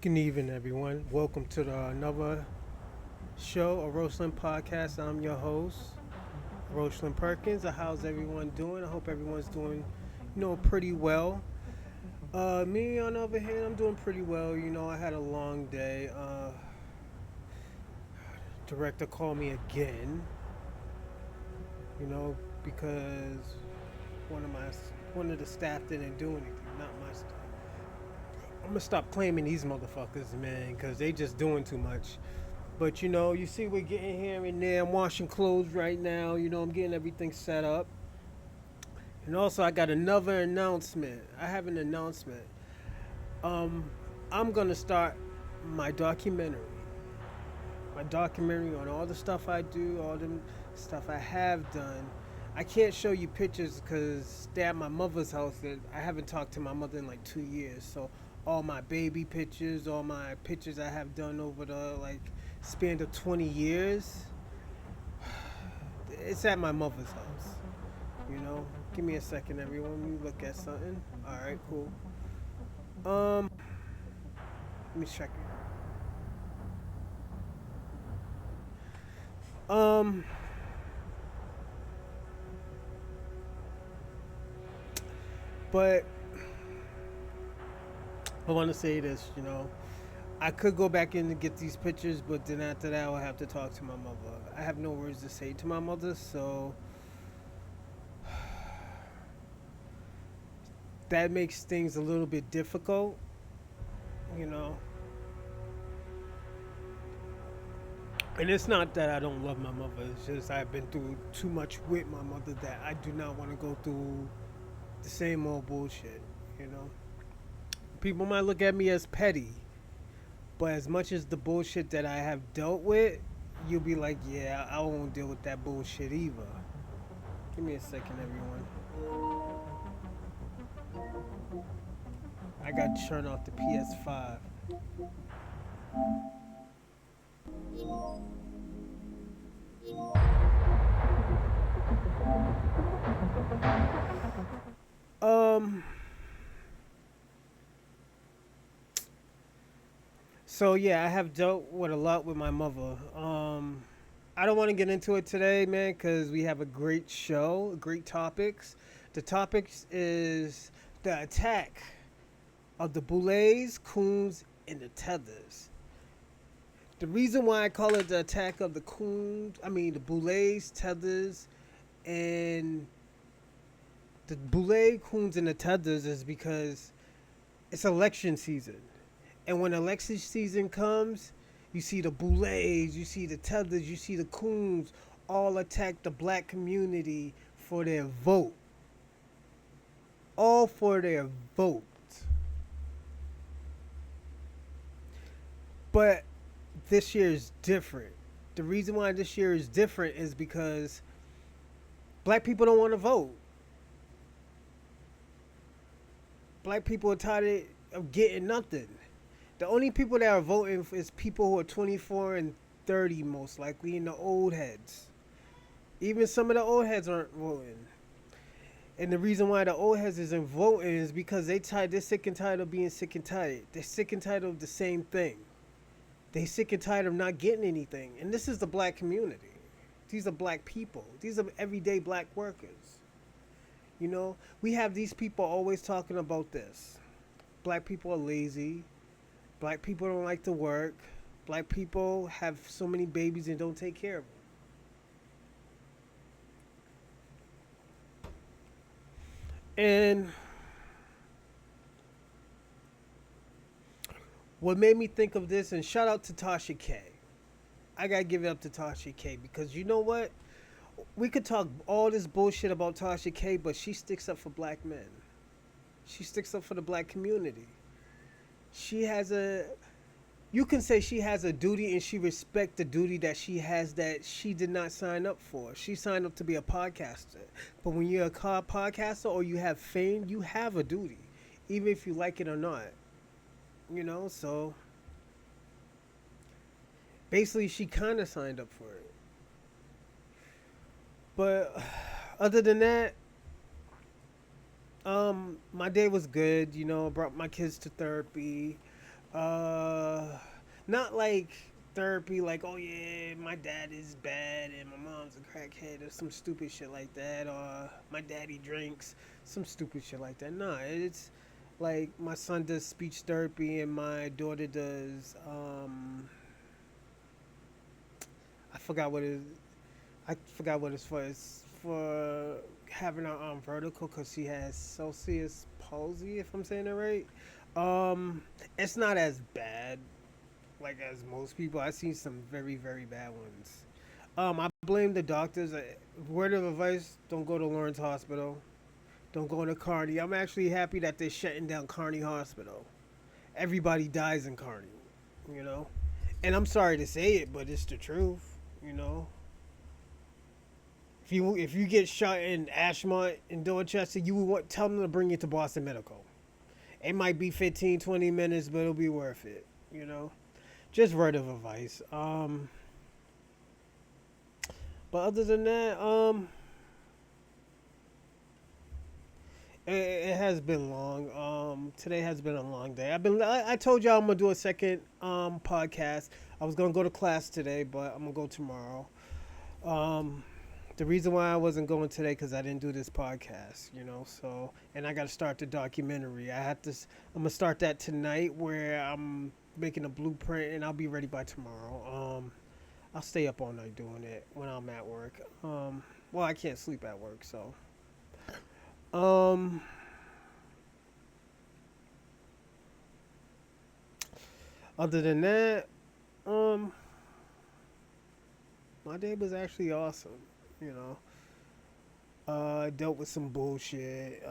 Good evening, everyone. Welcome to another show, oroshalin podcast. I'm your host, oroshalin Perkins. How's everyone doing? I hope everyone's doing, pretty well. Me, on the other hand, I'm doing pretty well. I had a long day. Director called me again, because one of my one of the staff didn't do anything. Not my staff. I'm gonna stop claiming these motherfuckers, man, because they just doing too much. But you see, we're getting here and there. I'm washing clothes right now. I'm getting everything set up. And also, I got another announcement. I have an announcement. Um, I'm gonna start my documentary. My documentary on all the stuff I do, all the stuff I have done. I can't show you pictures because they're at my mother's house. And I haven't talked to my mother in like 2 years. So all my baby pictures, all my pictures I have done over the span of 20 years, it's at my mother's house. You know, give me a second, everyone. Let me look at something. All right, cool. Let me check it. But I want to say this. I could go back in and get these pictures, but then after that, I'll have to talk to my mother. I have no words to say to my mother, so that makes things a little bit difficult. You know, and it's not that I don't love my mother. It's just I've been through too much with my mother that I do not want to go through the same old bullshit. You know, people might look at me as petty, but as much as the bullshit that I have dealt with, you'll be like, yeah, I won't deal with that bullshit either. Give me a second, everyone. I got to turn off the PS5. Um. So yeah, I have dealt with a lot with my mother. I don't want to get into it today, man, because we have a great show, great topics. The topics is the attack of the Boules, Coons, and the Tethers. The reason why I call it the attack of the Coons, I mean the Boules, Tethers, and the Boule, Coons, and the Tethers is because it's election season. And when election season comes, you see the Boules, you see the Tethers, you see the Coons all attack the black community for their vote. All for their vote. But this year is different. The reason why this year is different is because black people don't want to vote. Black people are tired of getting nothing. The only people that are voting is people who are 24 and 30, most likely, and the old heads. Even some of the old heads aren't voting. And the reason why the old heads isn't voting is because they're sick and tired of being sick and tired. They're sick and tired of the same thing. They're sick and tired of not getting anything. And this is the black community. These are black people. These are everyday black workers. We have these people always talking about this. Black people are lazy. Black people don't like to work. Black people have so many babies and don't take care of them. And what made me think of this, and shout out to Tasha K. I gotta give it up to Tasha K because you know what? We could talk all this bullshit about Tasha K, but she sticks up for black men. She sticks up for the black community. She has a You can say she has a duty and she respect the duty that she has that she did not sign up for. She signed up to be a podcaster. But when you're a podcaster or you have fame, you have a duty, even if you like it or not. So basically she kind of signed up for it. But other than that, my day was good. Brought my kids to therapy. Uh, Not like therapy, like, oh yeah, my dad is bad and my mom's a crackhead or some stupid shit like that, or my daddy drinks, some stupid shit like that. No, it's like my son does speech therapy and my daughter does, I forgot what it, I forgot what it's for. It's for having her arm vertical because she has Celsius palsy, if I'm saying it right. Um, it's not as bad like as most people. I've seen some very very bad ones. I blame the doctors. Word of advice: don't go to Lawrence Hospital. Don't go to Carney. I'm actually happy that they're shutting down Carney Hospital. Everybody dies in Carney, you know. And I'm sorry to say it, but it's the truth, you know. If you get shot in Ashmont in Dorchester, you would tell them to bring you to Boston Medical. It might be 15, 20 minutes, but it'll be worth it, you know. Just word of advice. But other than that, it has been long. Today has been a long day. I told y'all I'm gonna do a second podcast. I was gonna go to class today, but I'm gonna go tomorrow. Um, the reason why I wasn't going today because I didn't do this podcast, you know. So, and I got to start the documentary. I'm gonna start that tonight, where I'm making a blueprint, and I'll be ready by tomorrow. I'll stay up all night doing it when I'm at work. Well, I can't sleep at work, so. Um, Other than that, um, my day was actually awesome. You know, I dealt with some bullshit.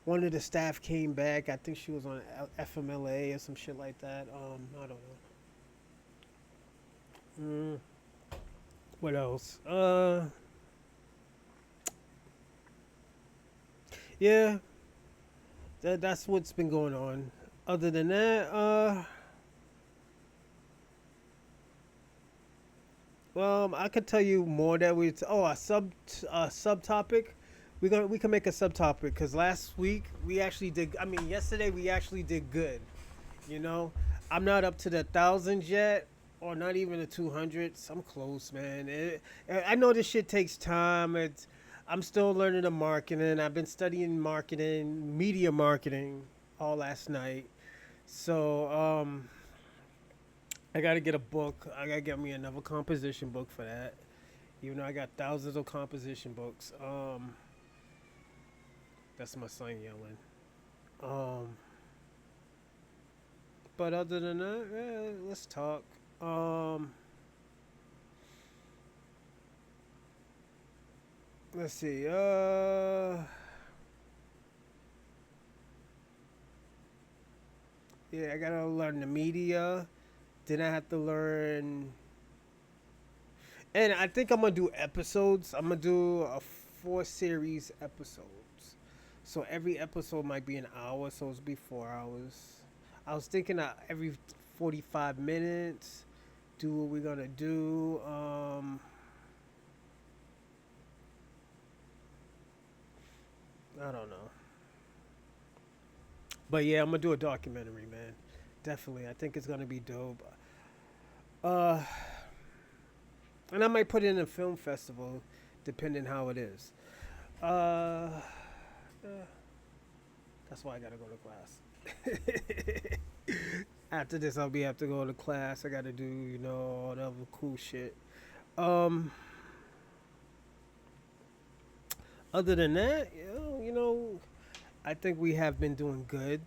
One of the staff came back. I think she was on FMLA or some shit like that. I don't know. What else? Yeah, that's what's been going on. Other than that, I could tell you more that a subtopic. We can make a subtopic because last week we actually did. I mean, yesterday we actually did good. You know, I'm not up to the thousands yet, or not even the 200s. I'm close, man. I know this shit takes time. I'm still learning the marketing. I've been studying marketing, media marketing, all last night. So I gotta get a book. I gotta get me another composition book for that. Even though I got thousands of composition books. That's my son yelling. Um, but other than that, let's talk. Um, let's see. Yeah, I gotta learn the media. Then I have to learn, and I think I'm gonna do episodes. I'm gonna do a 4 series episodes. So every episode might be an hour, so it's be 4 hours. I was thinking that every 45 minutes, do what we're gonna do. I don't know, but yeah, I'm gonna do a documentary, man. Definitely, I think it's gonna be dope. Uh, and I might put it in a film festival, depending how it is. Uh, uh that's why I gotta go to class. After this, I'll be have to go to class. I gotta do, all the other cool shit. Um, Other than that, I think we have been doing good.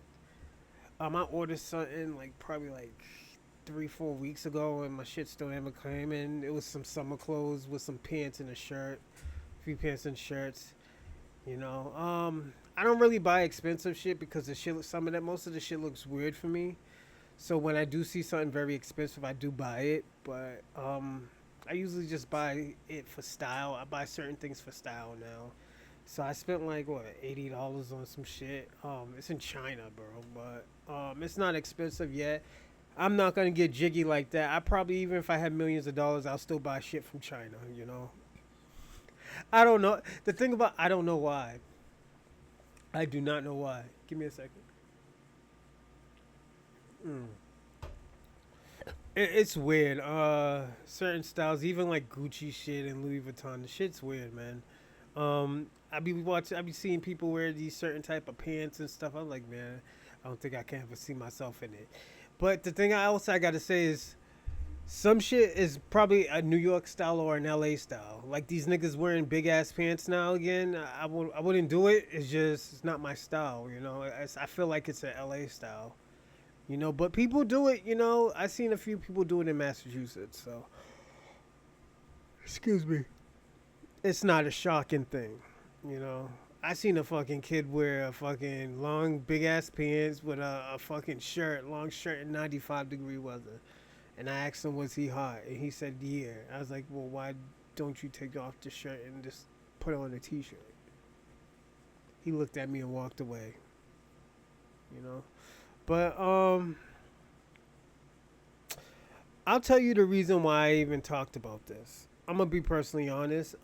I ordered something like probably like 3, 4 weeks ago, and my shit still never came in. It was some summer clothes with some pants and a shirt, a few pants and shirts. I don't really buy expensive shit because most of the shit looks weird for me. So when I do see something very expensive, I do buy it. But I usually just buy it for style. I buy certain things for style now. So I spent like what $80 on some shit. It's in China, bro, but it's not expensive yet. I'm not gonna get jiggy like that. I probably, even if I had millions of dollars, I'll still buy shit from China. I don't know. The thing about I don't know why. I do not know why. Give me a second. Mm. It's weird. Certain styles, even like Gucci shit and Louis Vuitton, the shit's weird, man. I be seeing people wear these certain type of pants and stuff. I'm like, man, I don't think I can ever see myself in it. But the thing I gotta say is, some shit is probably a New York style or an LA style. Like these niggas wearing big ass pants now again. I wouldn't do it. It's not my style. You know, I feel like it's an LA style. You know, but people do it. You know, I seen a few people do it in Massachusetts. So, excuse me, it's not a shocking thing. You know, I seen a fucking kid wear a fucking long big ass pants with a fucking shirt, long shirt in 95-degree weather. And I asked him, was he hot? And he said, yeah. I was like, well, why don't you take off the shirt and just put on a t shirt? He looked at me and walked away, you know? But, I'll tell you the reason why I even talked about this. I'm going to be personally honest.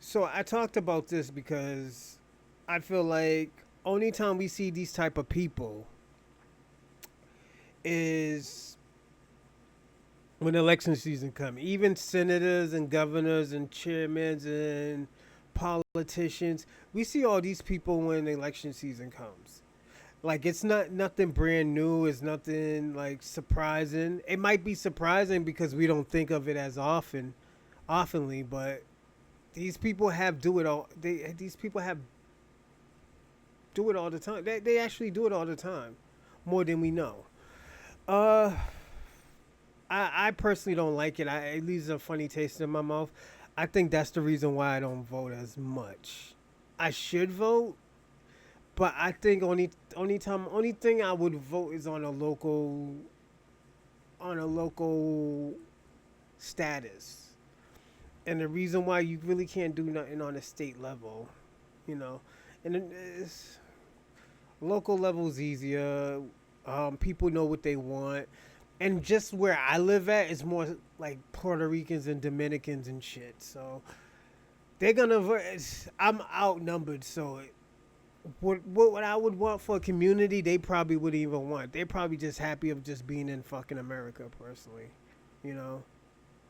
So I talked about this because I feel like only time we see these type of people is when election season comes. Even senators and governors and chairmen and politicians, we see all these people when election season comes. Like it's not nothing brand new. It's nothing like surprising. It might be surprising because we don't think of it as oftenly. But these people have do it all. These people have do it all the time. They actually do it all the time, more than we know. Uh, I personally don't like it. It leaves a funny taste in my mouth. I think that's the reason why I don't vote as much. I should vote, but I think only thing I would vote is on a local status. And the reason why you really can't do nothing on a state level, you know, and it's, local level is easier. People know what they want, and just where I live at is more like Puerto Ricans and Dominicans and shit. So they're gonna. I'm outnumbered, so what I would want for a community, they probably wouldn't even want. They're probably just happy of just being in fucking America, personally. You know,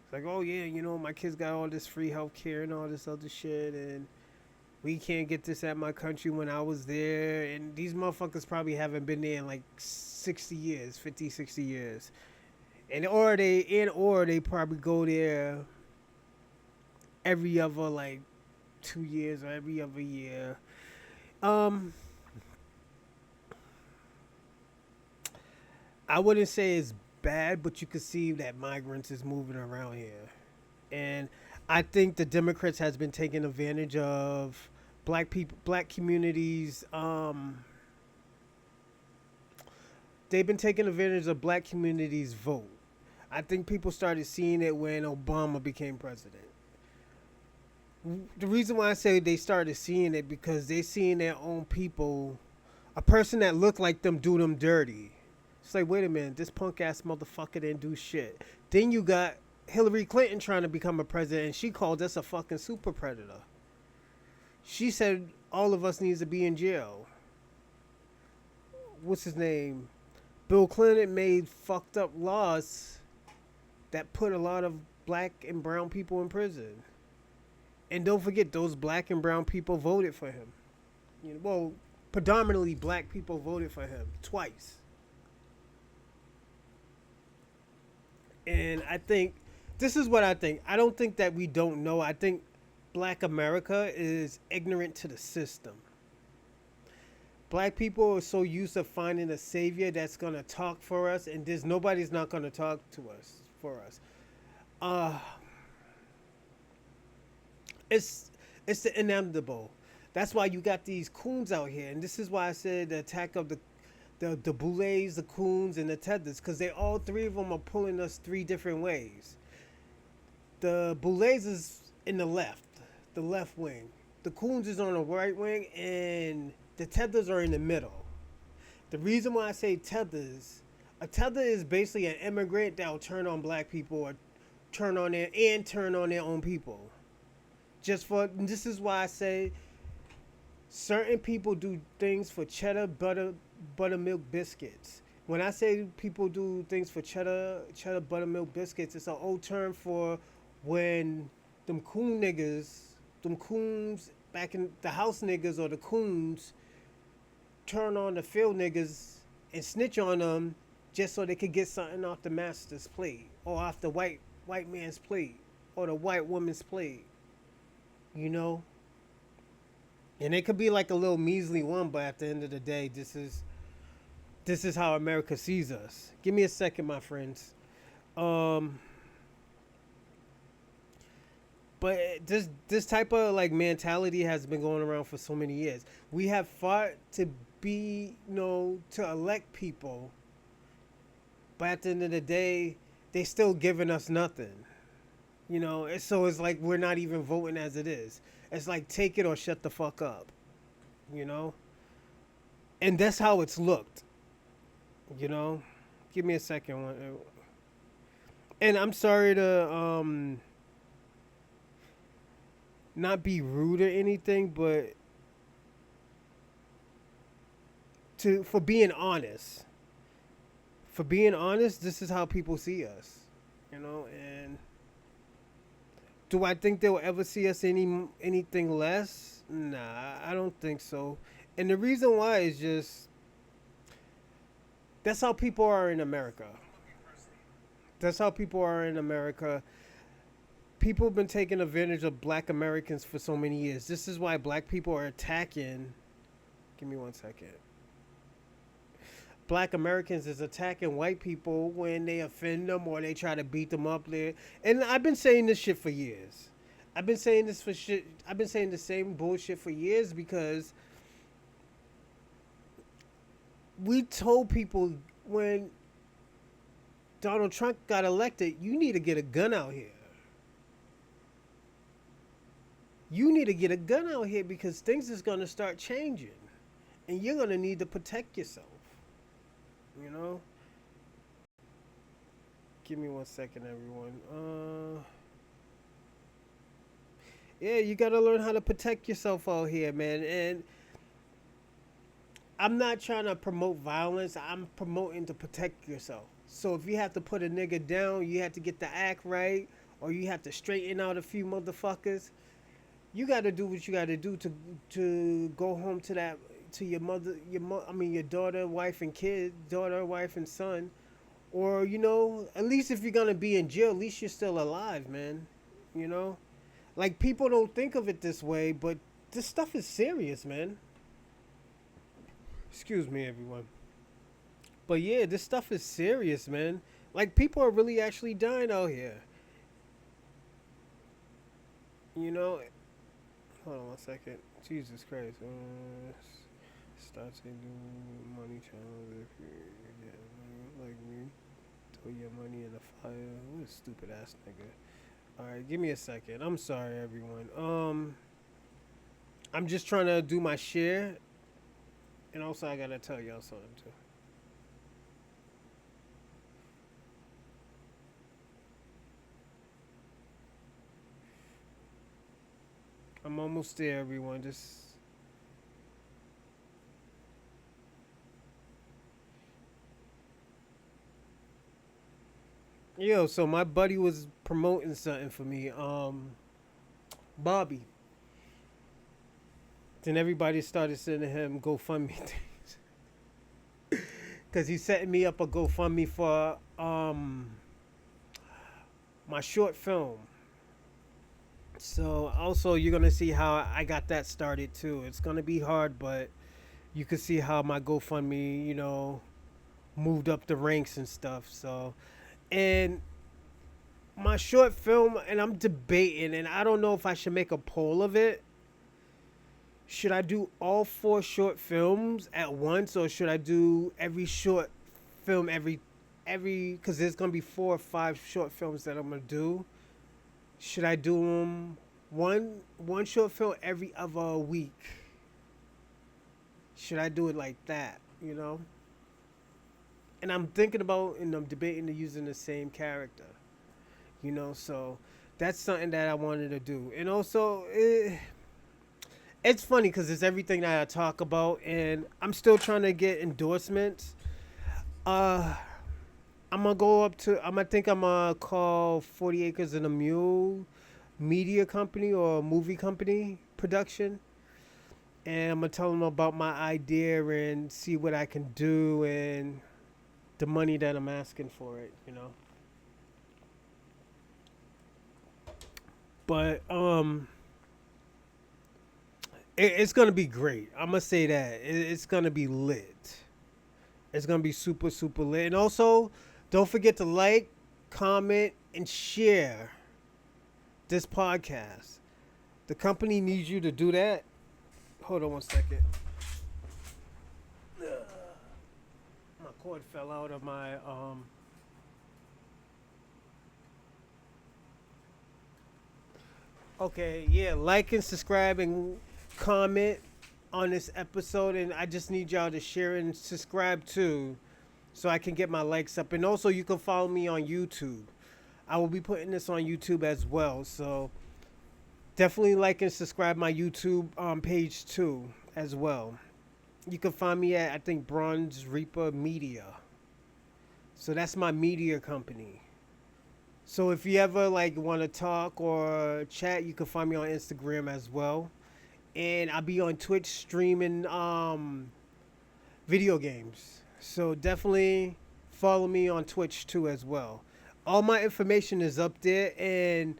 it's like, oh yeah, you know, my kids got all this free health care and all this other shit, and we can't get this at my country when I was there. And these motherfuckers probably haven't been there in like 60 years, 50, 60 years. Or they probably go there every other like 2 years or every other year. Um, I wouldn't say it's bad, but you could see that migrants is moving around here, and I think the Democrats has been taking advantage of black communities. They've been taking advantage of black communities' vote. I think people started seeing it when Obama became president. The reason why I say they started seeing it because they seeing their own people, a person that looked like them do them dirty. It's like, wait a minute, this punk ass motherfucker didn't do shit. Then you got Hillary Clinton trying to become a president, and she called us a fucking super predator. She said all of us needs to be in jail. What's his name? Bill Clinton made fucked up laws that put a lot of black and brown people in prison. And don't forget, those black and brown people voted for him. You know, well, predominantly black people voted for him twice. And I think this is what I think. I don't think that we don't know. I think black America is ignorant to the system. Black people are so used to finding a savior that's gonna talk for us, and there's nobody's not gonna talk to us for us. Uh, it's it's the inevitable. That's why you got these coons out here, and this is why I said the attack of the Boules, the Coons, and the Tethers, because they all three of them are pulling us three different ways. The Boules is in the left wing. The Coons is on the right wing, and the Tethers are in the middle. The reason why I say Tethers, a Tether is basically an immigrant that will turn on black people or turn on their own people. Just for this is why I say Certain people do things for cheddar buttermilk biscuits. When I say people do things for cheddar buttermilk biscuits, it's an old term for when them coon niggas, them coons back in the house niggas or the coons turn on the field niggas and snitch on them just so they could get something off the master's plate or off the white man's plate or the white woman's plate, you know. And it could be like a little measly one, but at the end of the day, this is how America sees us. Give me a second, my friends. Um, but this type of like mentality has been going around for so many years. We have fought to be, to elect people, but at the end of the day, they still giving us nothing. So it's like we're not even voting as it is. It's like take it or shut the fuck up, you know. And that's how it's looked, you know. Give me a second. And I'm sorry to not be rude or anything, but for being honest. For being honest, this is how people see us, and do I think they'll ever see us anything less? Nah, I don't think so. And the reason why is just that's how people are in America. That's how people are in America. People have been taking advantage of black Americans for so many years. This is why black people are attacking. Give me one second. Black Americans is attacking white people when they offend them or they try to beat them up there. And I've been saying this shit for years. I've been saying this for shit. I've been saying the same bullshit for years because we told people when Donald Trump got elected, you need to get a gun out here. You need to get a gun out here because things is going to start changing. And you're going to need to protect yourself. You know? Give me one second, everyone. Yeah, you got to learn how to protect yourself out here, man. And I'm not trying to promote violence. I'm promoting to protect yourself. So if you have to put a nigga down, you have to get the act right, or you have to straighten out a few motherfuckers. You got to do what you got to do to go home to your mother, your daughter, wife, and kid, daughter, wife, and son, or at least if you're gonna be in jail, at least you're still alive, man. You know, like people don't think of it this way, but this stuff is serious, man. Excuse me, everyone. But yeah, this stuff is serious, man. Like people are really actually dying out here. You know, hold on one second. Jesus Christ. Start to do money challenge if you get money like me. Throw your money in the fire. What a stupid ass nigga. Alright, give me a second. I'm sorry, everyone. I'm just trying to do my share. And also, I gotta tell y'all something, too. I'm almost there, everyone. Just. Yo, so my buddy was promoting something for me. Bobby. Then everybody started sending him GoFundMe things. Cause he's setting me up a GoFundMe for my short film. So also you're gonna see how I got that started too. It's gonna be hard, but you can see how my GoFundMe, moved up the ranks and stuff. So, and my short film, and I'm debating, and I don't know if I should make a poll of it. Should I do all 4 short films at once, or should I do every short film every? Because there's gonna be 4 or 5 short films that I'm gonna do. Should I do them one short film every other week? Should I do it like that? And I'm thinking about, and I'm debating to using the same character. So that's something that I wanted to do. And also, it's funny because it's everything that I talk about, and I'm still trying to get endorsements. Uh, I'm gonna go up to. I'm gonna think I'm gonna call 40 Acres and a Mule media company or movie company production, and I'm gonna tell them about my idea and see what I can do and the money that I'm asking for it. But it's gonna be great. I'm gonna say that it's gonna be lit. It's gonna be super super lit. And also, don't forget to like, comment, and share this podcast. The company needs you to do that. Hold on one second. My cord fell out of my Okay, yeah, like and subscribe and comment on this episode, and I just need y'all to share and subscribe too, so I can get my likes up. And also, you can follow me on YouTube. I will be putting this on YouTube as well, so definitely like and subscribe my YouTube page too as well. You can find me at I think Bronze Reaper Media. So that's my media company. So if you ever like want to talk or chat, you can find me on Instagram as well. And I'll be on Twitch streaming video games. So definitely follow me on Twitch too as well. All my information is up there, and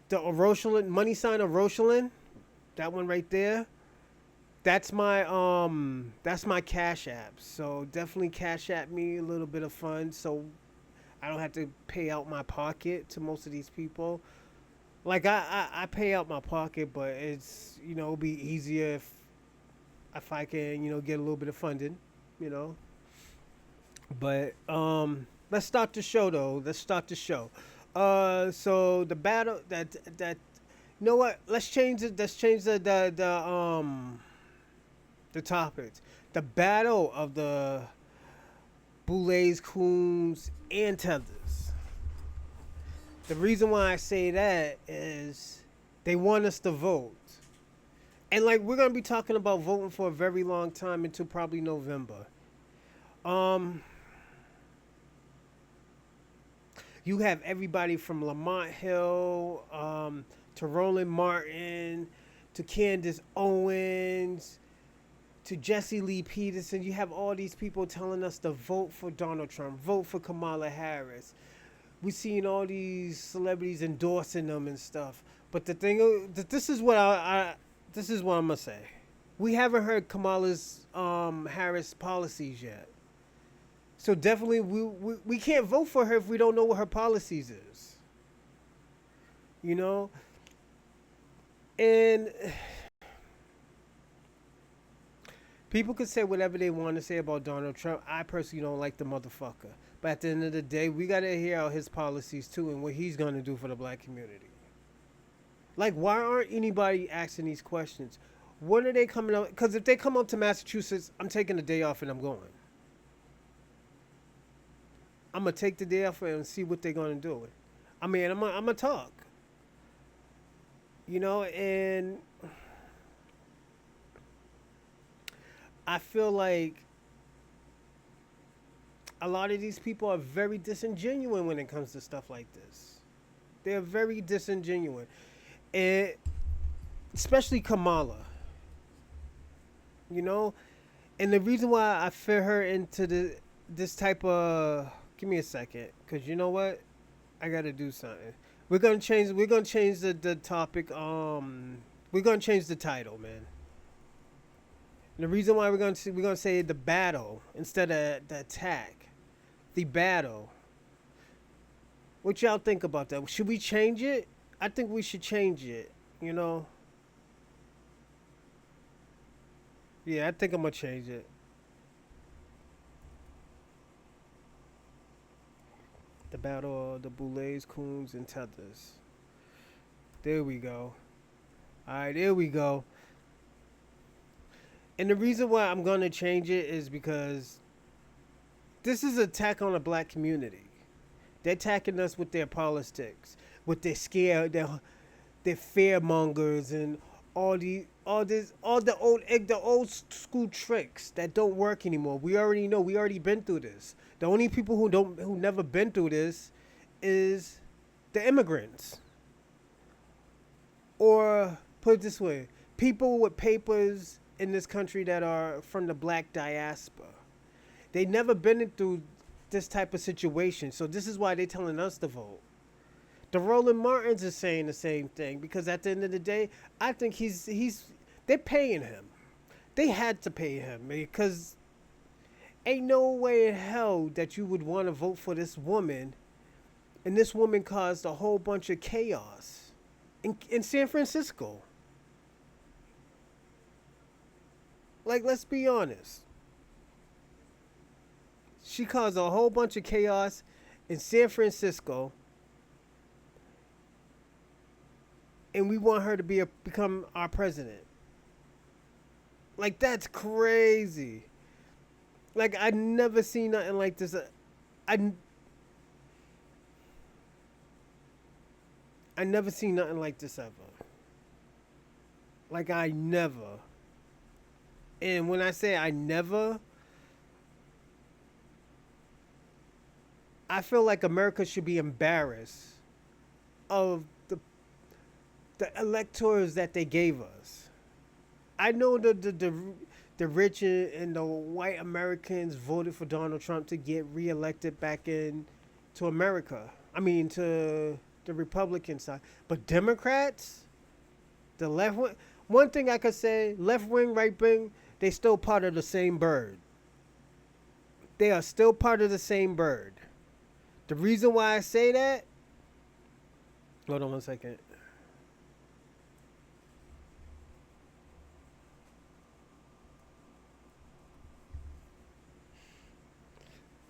the oroshalin money sign oroshalin, that one right there. That's my cash app. So definitely cash at me a little bit of fun so I don't have to pay out my pocket to most of these people. Like I pay out my pocket, but it's it'll be easier if I can get a little bit of funding, you know. But let's start the show though. Let's start the show. So the battle that you know what? Let's change it. Let's change the topics. The battle of the Boules, Coons, and Tethers. The reason why I say that is they want us to vote. And like we're gonna be talking about voting for a very long time until probably November. Um you have everybody from Lamont Hill, to Roland Martin, to Candace Owens, to Jesse Lee Peterson. You have all these people telling us to vote for Donald Trump, vote for Kamala Harris. We seeing all these celebrities endorsing them and stuff. But the thing, this is what this is what I'm gonna say. We haven't heard Kamala's Harris policies yet. So definitely, we can't vote for her if we don't know what her policies is. You know, and people can say whatever they want to say about Donald Trump. I personally don't like the motherfucker. But at the end of the day, we gotta hear out his policies too and what he's gonna do for the black community. Like, why aren't anybody asking these questions? When are they coming out? Because if they come up to Massachusetts, I'm taking the day off and I'm going. I'm gonna take the day off and see what they're gonna do. I mean, I'm gonna talk. And I feel like a lot of these people are very disingenuous when it comes to stuff like this. They're very disingenuous, and especially Kamala. You know, and the reason why I fit her into this type of give me a second, cause you know what, I gotta do something. We're gonna change. We're gonna change the topic. We're gonna change the title, man. And the reason why we're gonna say the battle instead of the attack. The battle. What y'all think about that? Should we change it? I think we should change it. You know. Yeah, I think I'm gonna change it. The battle of the Boulets, Coons, and Tethers. There we go. All right, there we go. And the reason why I'm gonna change it is because this is an attack on the black community. They're attacking us with their politics, with their scare, their fear mongers, and all the old school tricks that don't work anymore. We already know. We already been through this. The only people who never been through this is the immigrants, or put it this way, people with papers in this country that are from the black diaspora. They never been through this type of situation, so this is why they telling us to vote. The Roland Martins is saying the same thing because at the end of the day, I think they're paying him. They had to pay him because ain't no way in hell that you would want to vote for this woman, and this woman caused a whole bunch of chaos in San Francisco. Like, let's be honest. She caused a whole bunch of chaos in San Francisco, and we want her to become our president. Like, that's crazy. Like, I never seen nothing like this. I never seen nothing like this ever. Like, I never. And when I say I never, I feel like America should be embarrassed of the electors that they gave us. I know the rich and the white Americans voted for Donald Trump to get reelected back in to America. I mean, to the Republican side. But Democrats, the left wing, one thing I could say, left wing, right wing, they still part of the same bird. They are still part of the same bird. The reason why I say that, hold on one second.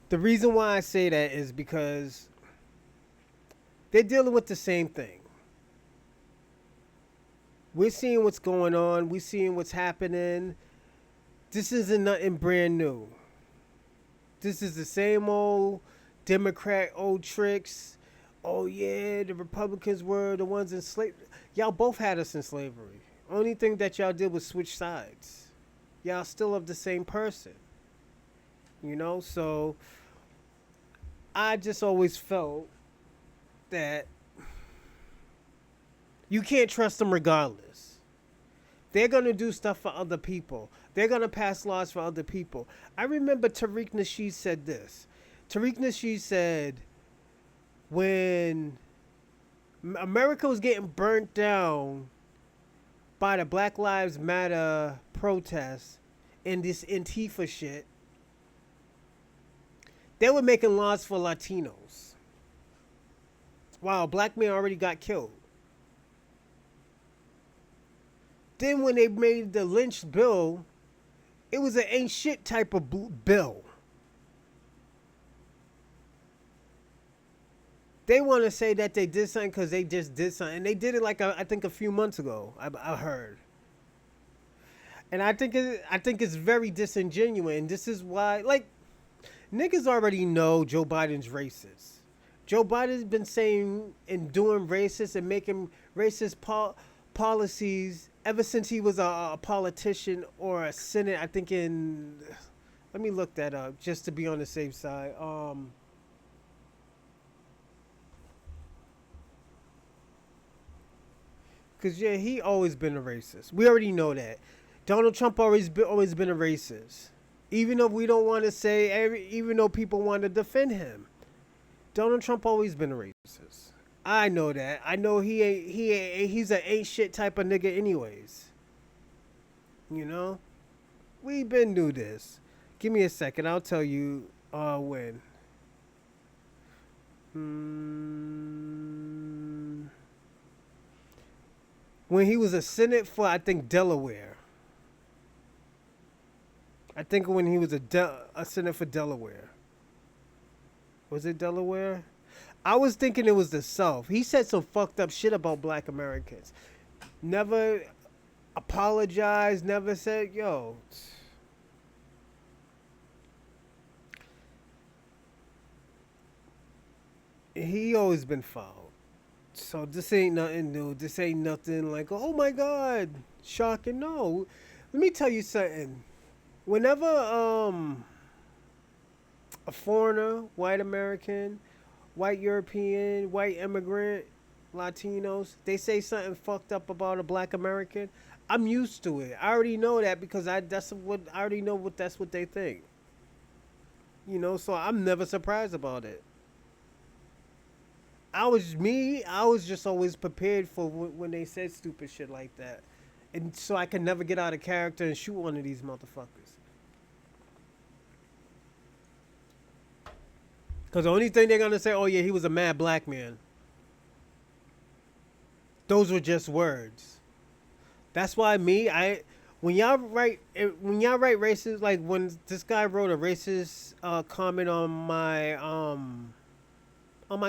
The reason why I say that is because they're dealing with the same thing. We're seeing what's going on. We're seeing what's happening. This isn't nothing brand new. This is the same old Democrat old tricks. Oh yeah, the Republicans were the ones in slavery. Y'all both had us in slavery. Only thing that y'all did was switch sides. Y'all still of the same person. You know, so I just always felt that you can't trust them regardless. They're going to do stuff for other people. They're going to pass laws for other people. I remember Tariq Nasheed said this. Tariq Nasheed said when America was getting burnt down by the Black Lives Matter protests and this Antifa shit, they were making laws for Latinos. Wow, a black man already got killed. Then when they made the lynch bill, it was an ain't shit type of bill. They want to say that they did something because they just did something. And they did it like, I think a few months ago, I heard. And I think it's very disingenuous. And this is why, like, niggas already know Joe Biden's racist. Joe Biden's been saying and doing racist and making racist policies ever since he was a politician or a Senate. I think let me look that up just to be on the safe side. Cause yeah, he always been a racist. We already know that. Donald Trump always been a racist. Even though we don't want to say, even though people want to defend him, Donald Trump always been a racist. I know that. I know he's an ain't shit type of nigga anyways. You know? We been through this. Give me a second. I'll tell you when. When he was a Senate for, I think, Delaware. I think when he was a Senate for Delaware. Was it Delaware? I was thinking it was the South. He said some fucked up shit about black Americans. Never apologized, never said, yo. He always been foul. So this ain't nothing new. This ain't nothing like, oh my god, shocking. No, let me tell you something. Whenever a foreigner, white American, white European, white immigrant, Latinos, they say something fucked up about a black American, I'm used to it. I already know that because I already know what that's what they think. So I'm never surprised about it. I was just always prepared for when they said stupid shit like that. And so I could never get out of character and shoot one of these motherfuckers. Because the only thing they're going to say, oh yeah, he was a mad black man. Those were just words. That's why when y'all write racist, like when this guy wrote a racist comment on my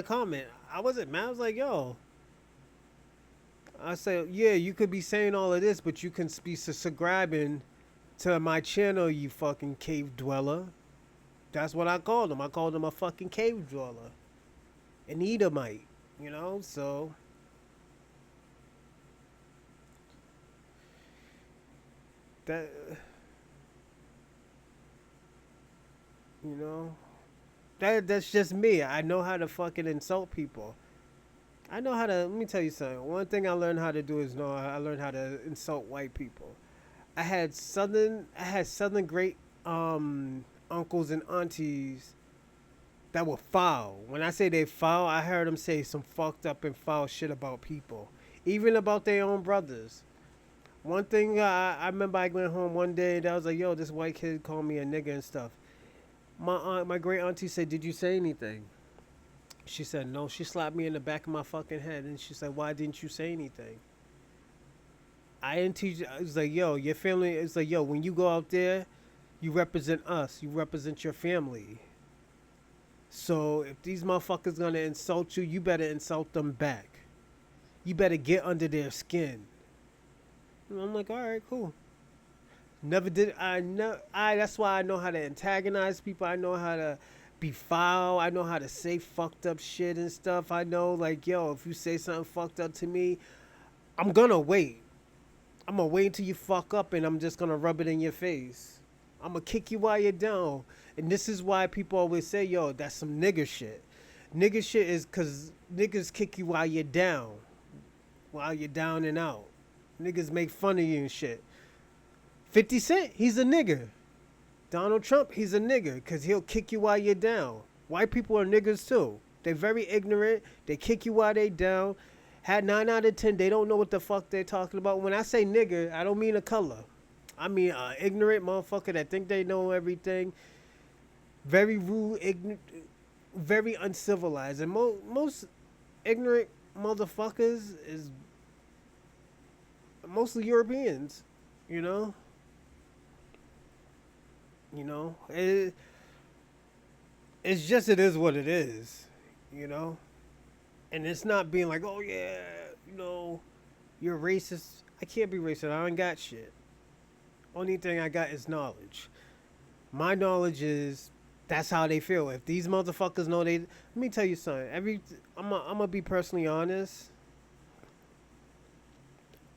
comment, I wasn't mad. I was like, yo, I said, yeah, you could be saying all of this, but you can be subscribing to my channel, you fucking cave dweller. That's what I called him. I called him a fucking cave dweller, an Edomite. So that you know that's just me. I know how to fucking insult people. I know how to. Let me tell you something. One thing I learned how to do is I learned how to insult white people. I had southern great uncles and aunties that were foul. When I say they foul, I heard them say some fucked up and foul shit about people, even about their own brothers. One thing I remember, I went home one day and I was like, "Yo, this white kid called me a nigga and stuff." My great auntie said, "Did you say anything?" She said, "No." She slapped me in the back of my fucking head and she said, "Why didn't you say anything?" I didn't teach. I was like, "Yo, your family." It's like, "Yo, when you go out there, you represent us. You represent your family. So if these motherfuckers gonna insult you, you better insult them back. You better get under their skin." And I'm like, all right, cool. Never did I know I That's why I know how to antagonize people. I know how to be foul. I know how to say fucked up shit and stuff. I know, like, yo, if you say something fucked up to me, I'm gonna wait. I'm gonna wait until you fuck up and I'm just gonna rub it in your face. I'm gonna kick you while you're down. And this is why people always say, yo, that's some nigger shit. Nigger shit is because niggas kick you while you're down and out. Niggas make fun of you and shit. 50 Cent, he's a nigger. Donald Trump, he's a nigger because he'll kick you while you're down. White people are niggers too. They're very ignorant. They kick you while they down. Had 9 out of 10, they don't know what the fuck they're talking about. When I say nigger, I don't mean a color. I mean ignorant motherfucker that think they know everything. Very rude, very uncivilized. And most ignorant motherfuckers is mostly Europeans, you know? It it is what it is, you know? And it's not being like, oh yeah, you know, you're racist. I can't be racist. I ain't got shit. Only thing I got is knowledge. My knowledge is that's how they feel. If these motherfuckers know let me tell you something. I'm gonna be personally honest.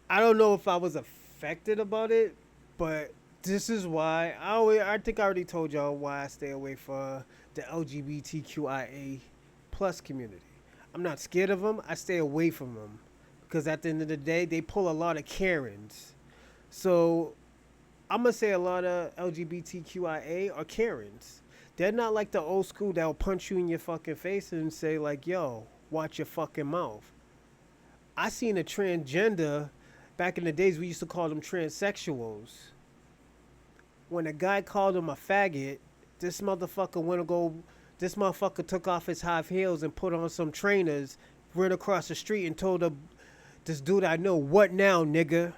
I don't know if I was affected about it, but this is why I think I already told y'all why I stay away from the LGBTQIA plus community. I'm not scared of them. I stay away from them because at the end of the day, they pull a lot of Karens. So I'm gonna say a lot of LGBTQIA are Karens. They're not like the old school that'll punch you in your fucking face and say like, "Yo, watch your fucking mouth." I seen a transgender back in the days. We used to call them transsexuals. When a guy called him a faggot, this motherfucker went to go. This motherfucker took off his high heels and put on some trainers, ran across the street and told this dude I know, "What now, nigga?"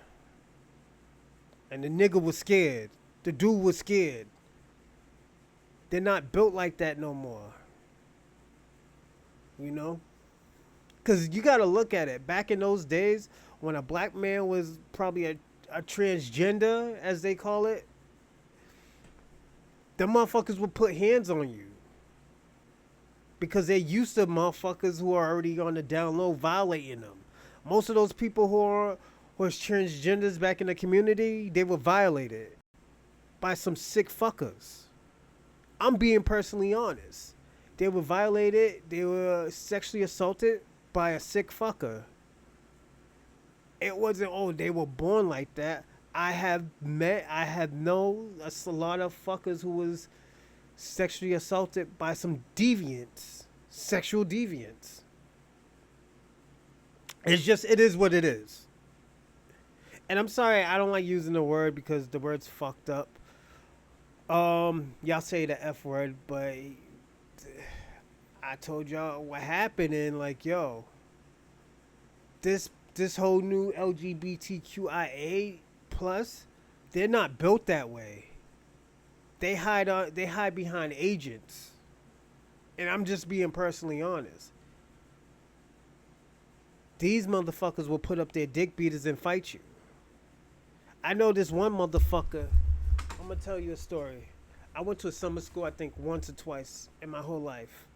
And the nigga was scared. The dude was scared. They're not built like that no more. You know? Because you got to look at it. Back in those days, when a black man was probably a transgender, as they call it, the motherfuckers would put hands on you. because they're used to motherfuckers who are already on the down low violating them. Most of those people who are transgenders back in the community, they were violated by some sick fuckers. I'm being personally honest. They were violated. They were sexually assaulted by a sick fucker. It wasn't, oh, they were born like that. I have known a lot of fuckers who was sexually assaulted by some deviants, sexual deviants. It's just, it is what it is. And I'm sorry, I don't like using the word because the word's fucked up. Y'all say the F word, but I told y'all what happened, and like, yo, this whole new LGBTQIA plus, they're not built that way. They hide behind agents, and I'm just being personally honest. These motherfuckers will put up their dick beaters and fight you. I know this one motherfucker. I'm gonna tell you a story. I went to a summer school, I think once or twice in my whole life.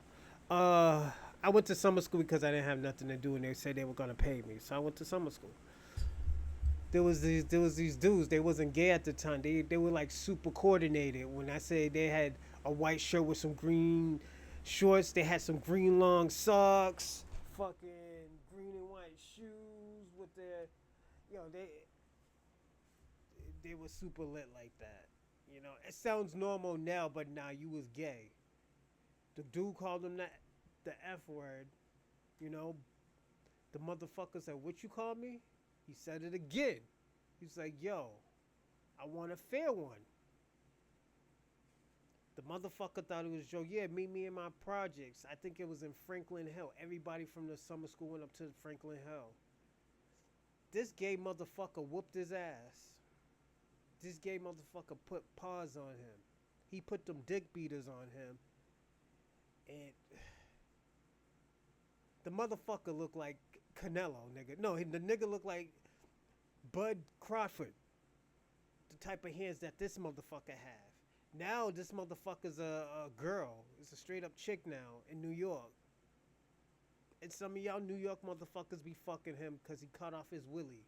I went to summer school because I didn't have nothing to do, and they said they were gonna pay me, so I went to summer school. There was these dudes. They wasn't gay at the time. They were like super coordinated. When I say they had a white shirt with some green shorts, they had some green long socks, fucking green and white shoes with their, they were super lit like that. You know, it sounds normal now, but nah, you was gay. The dude called him the F word. You know, the motherfucker said, "What you call me?" He said it again. He's like, "Yo, I want a fair one." The motherfucker thought it was a joke. Yeah, meet me in my projects. I think it was in Franklin Hill. Everybody from the summer school went up to Franklin Hill. This gay motherfucker whooped his ass. This gay motherfucker put paws on him. He put them dick beaters on him. And the motherfucker looked like Canelo, nigga. No, the nigga looked like Bud Crawford. The type of hands that this motherfucker have. Now this motherfucker's a girl. It's a straight up chick now in New York. And some of y'all New York motherfuckers be fucking him because he cut off his willy.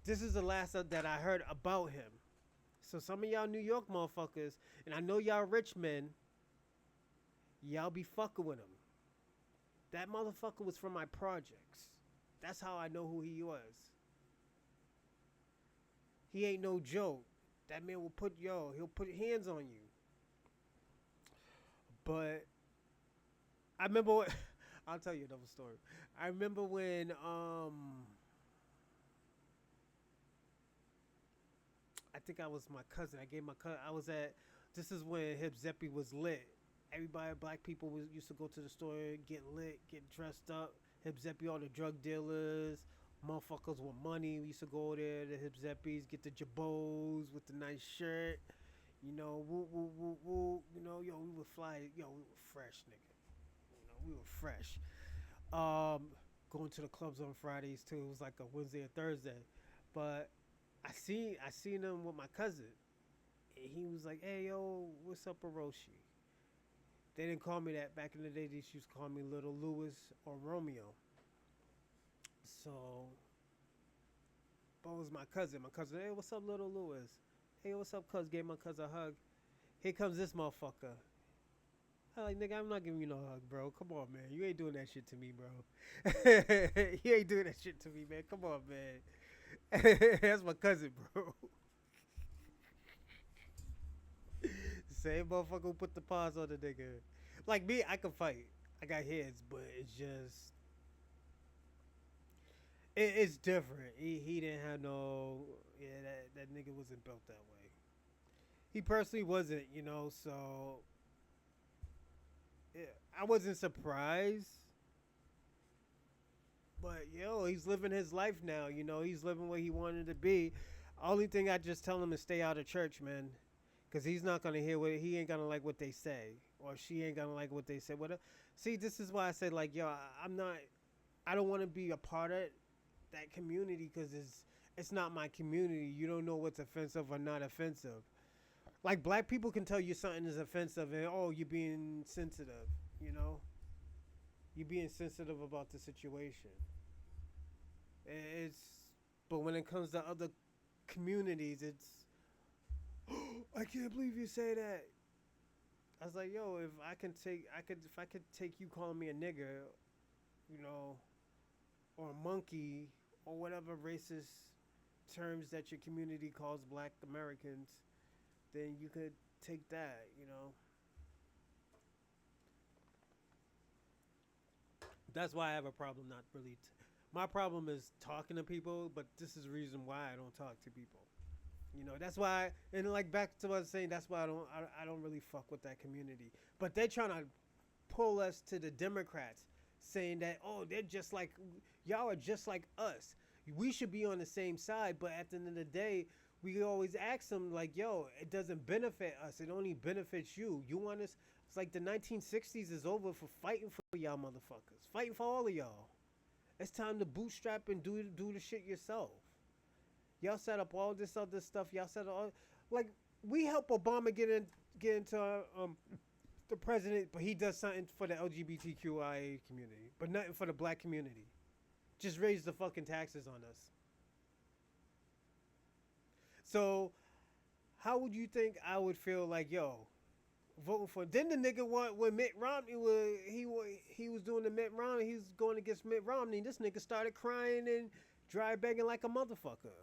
This is the last that I heard about him. So some of y'all New York motherfuckers, and I know y'all rich men, y'all be fucking with him. That motherfucker was from my projects. That's how I know who he was. He ain't no joke. That man will he'll put hands on you. But I remember I'll tell you another story. I remember when I think I was my cousin. This is when Hip Zeppy was lit. Everybody, black people used to go to the store, get lit, get dressed up. Hip Zeppy, all the drug dealers, motherfuckers with money. We used to go there to Hip Zeppies, get the jabos with the nice shirt. You know, woo, woo, woo, woo. You know, yo, we were fly. Yo, we were fresh, nigga. You know, we were fresh. Going to the clubs on Fridays, too. It was like a Wednesday or Thursday. But I seen him with my cousin. And he was like, "Hey, yo, what's up, Oroshi?" They didn't call me that. Back in the day, they used to call me Little Louis or Romeo. So, but it was my cousin. My cousin, "Hey, what's up, Little Louis?" "Hey, what's up, cuz?" Gave my cousin a hug. Here comes this motherfucker. I'm like, "Nigga, I'm not giving you no hug, bro. Come on, man. You ain't doing that shit to me, bro. You ain't doing that shit to me, man. Come on, man." That's my cousin, bro. Same motherfucker who put the paws on the nigga. Like me, I can fight. I got heads, but it's just it's different. He didn't have no that nigga wasn't built that way. He personally wasn't, you know, so yeah, I wasn't surprised. But yo, he's living his life now, you know, he's living what he wanted to be. Only thing I just tell him is stay out of church, man. Cause he's not gonna hear he ain't gonna like what they say, or she ain't gonna like what they say. What? See, this is why I say like, yo, I'm not. I don't want to be a part of that community because it's not my community. You don't know what's offensive or not offensive. Like black people can tell you something is offensive and oh you're being sensitive, you know, you're being sensitive about the situation. It's but when it comes to other communities, it's I can't believe you say that. I was like, yo, if I could take you calling me a nigger, you know, or a monkey, or whatever racist terms that your community calls Black Americans, then you could take that, you know. That's why I have a problem. Not really. My problem is talking to people, but this is the reason why I don't talk to people. You know, that's why, and like back to what I was saying, that's why I don't really fuck with that community. But they're trying to pull us to the Democrats, saying that oh they're just like y'all are just like us. We should be on the same side. But at the end of the day, we always ask them like, yo, it doesn't benefit us. It only benefits you. You want us? It's like the 1960s is over for fighting for y'all motherfuckers, fighting for all of y'all. It's time to bootstrap and do the shit yourself. Y'all set up all this other stuff. Y'all set up all like we help Obama get into the president, but he does something for the LGBTQIA community, but nothing for the black community. Just raise the fucking taxes on us. So how would you think I would feel like yo voting for? Then the nigga want when Mitt Romney he was doing the Mitt Romney. He was going against Mitt Romney. This nigga started crying and dry begging like a motherfucker.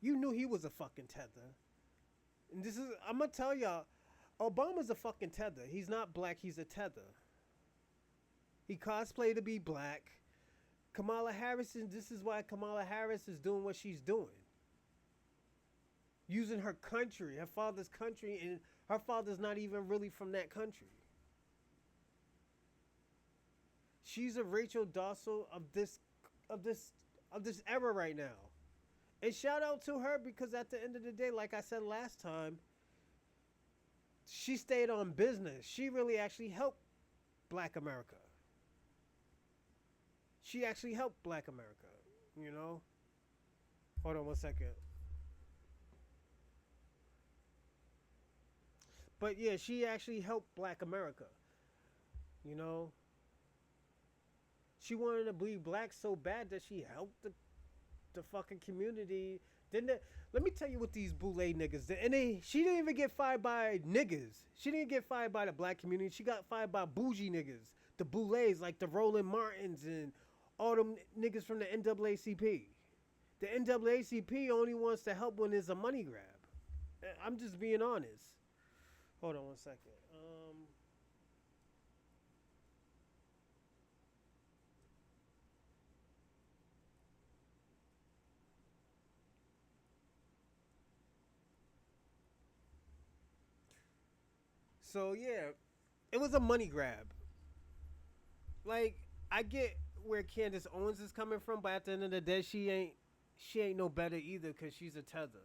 You knew he was a fucking tether. And this is I'm gonna tell y'all, Obama's a fucking tether. He's not black. He's a tether. He cosplayed to be black. Kamala Harris, and this is why Kamala Harris is doing what she's doing. Using her country, her father's country, and her father's not even really from that country. She's a Rachel Dossal of this of this era right now. And shout out to her because at the end of the day, like I said last time, she stayed on business. She really actually helped Black America. She actually helped Black America, you know? Hold on one second. But yeah, she actually helped Black America, you know? She wanted to be black so bad that she helped the fucking community. Let me tell you what these Boules niggas did. And she didn't even get fired by niggas. She didn't get fired by the black community. She got fired by bougie niggas. The Boules, like the Roland Martins and all them niggas from the NAACP. The NAACP only wants to help when there's a money grab. I'm just being honest. Hold on one second. So yeah, it was a money grab. Like I get where Candace Owens is coming from, but at the end of the day, she ain't no better either because she's a tether.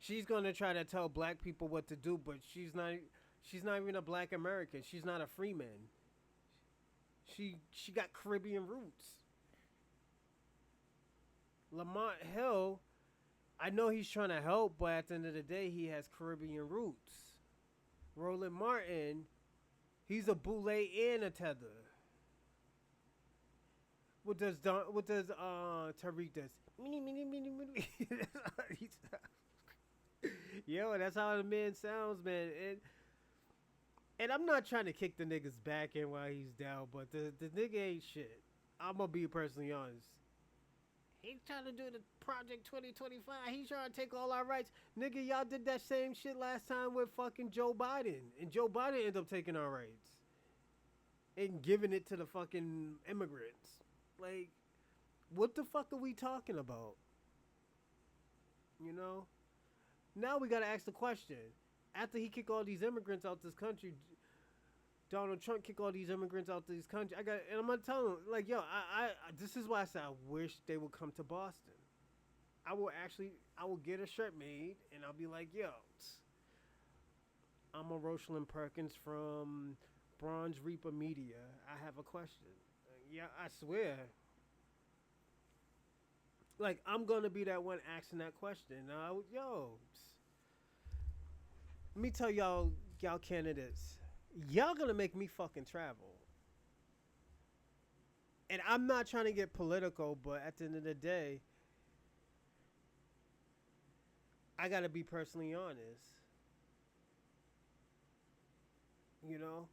She's gonna try to tell black people what to do, but she's not even a black American. She's not a freeman. She got Caribbean roots. Lamont Hill, I know he's trying to help, but at the end of the day, he has Caribbean roots. Roland Martin, he's a boule and a tether. What does Tariq does? Mini mini mini mini. Yo, that's how the man sounds, man. And I'm not trying to kick the niggas back in while he's down, but the nigga ain't shit. I'm gonna be personally honest. He's trying to do the Project 2025. He's trying to take all our rights. Nigga, y'all did that same shit last time with fucking Joe Biden. And Joe Biden ended up taking our rights. And giving it to the fucking immigrants. Like, what the fuck are we talking about? You know? Now we gotta ask the question. After he kicked all these immigrants out this country, Donald Trump kicked all these immigrants out this country. And I'm gonna tell him, like, yo, this is why I said I wish they would come to Boston. I will get a shirt made, and I'll be like, yo, I'm a Rosalind Perkins from Bronze Reaper Media. I have a question. Yeah, I swear. Like, I'm gonna be that one asking that question. Yo, Let me tell y'all candidates, y'all gonna make me fucking travel. And I'm not trying to get political, but at the end of the day, I gotta be personally honest. You know,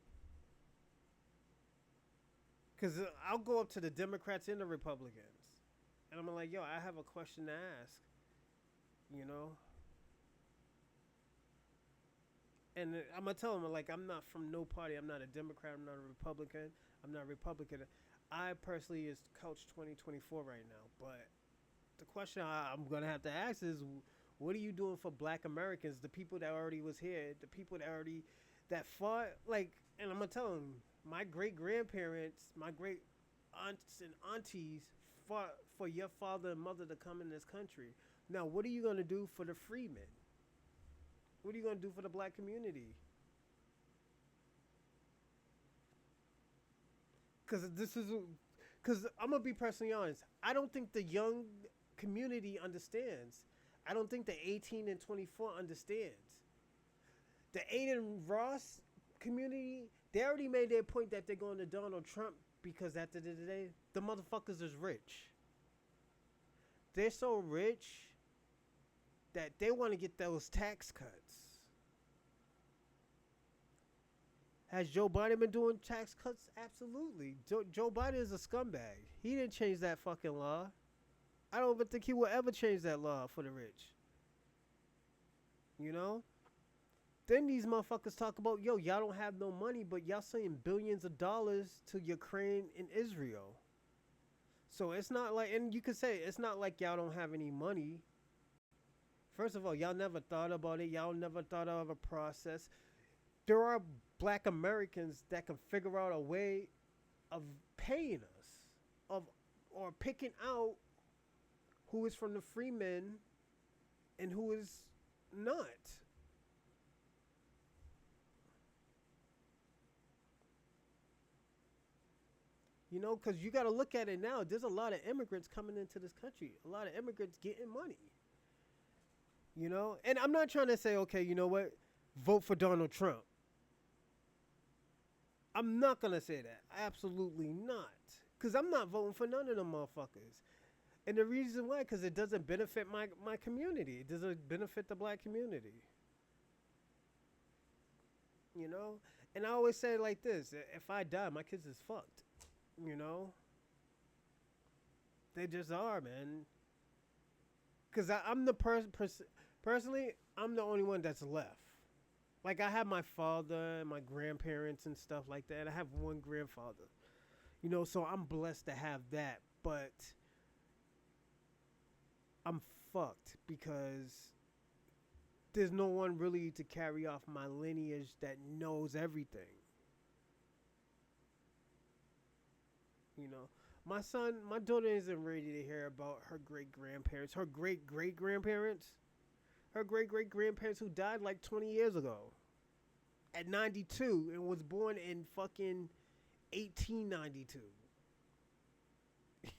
because I'll go up to the Democrats and the Republicans, and I'm like, yo, I have a question to ask. You know, and I'm gonna tell them like I'm not from no party. I'm not a Democrat. I'm not a Republican. I'm not a Republican. I personally is Coach 2024 right now. But the question I'm gonna have to ask is, what are you doing for Black Americans, the people that already was here, the people that already that fought? Like, and I'm gonna tell them, my great grandparents, my great aunts and aunties fought for your father and mother to come in this country. Now, what are you gonna do for the freemen? What are you gonna do for the Black community? Because this is, because I'm gonna be personally honest. I don't think the young community understands. I don't think the 18 and 24 understands. The Aiden Ross community, they already made their point that they're going to Donald Trump because at the end of the day, the motherfuckers is rich. They're so rich that they want to get those tax cuts. Has Joe Biden been doing tax cuts? Absolutely. Joe Biden is a scumbag. He didn't change that fucking law. I don't even think he will ever change that law for the rich. You know? Then these motherfuckers talk about, yo, y'all don't have no money, but y'all sending billions of dollars to Ukraine and Israel. So it's not like, and you could say it's not like y'all don't have any money. First of all, y'all never thought about it. Y'all never thought of a process. There are Black Americans that can figure out a way of paying us, of or picking out who is from the free men and who is not. You know, because you got to look at it now. There's a lot of immigrants coming into this country. A lot of immigrants getting money. You know, and I'm not trying to say, okay, you know what, vote for Donald Trump. I'm not gonna say that. Absolutely not. Cause I'm not voting for none of them motherfuckers. And the reason why, cause it doesn't benefit my community. It doesn't benefit the Black community. You know? And I always say it like this: if I die, my kids is fucked. You know? They just are, man. Cause I'm the personally, I'm the only one that's left. Like I have my father and my grandparents and stuff like that. I have one grandfather. You know, so I'm blessed to have that, but I'm fucked because there's no one really to carry off my lineage that knows everything. You know, my daughter isn't ready to hear about her great grandparents, her great great grandparents, her great great grandparents who died like 20 years ago at 92 and was born in fucking 1892.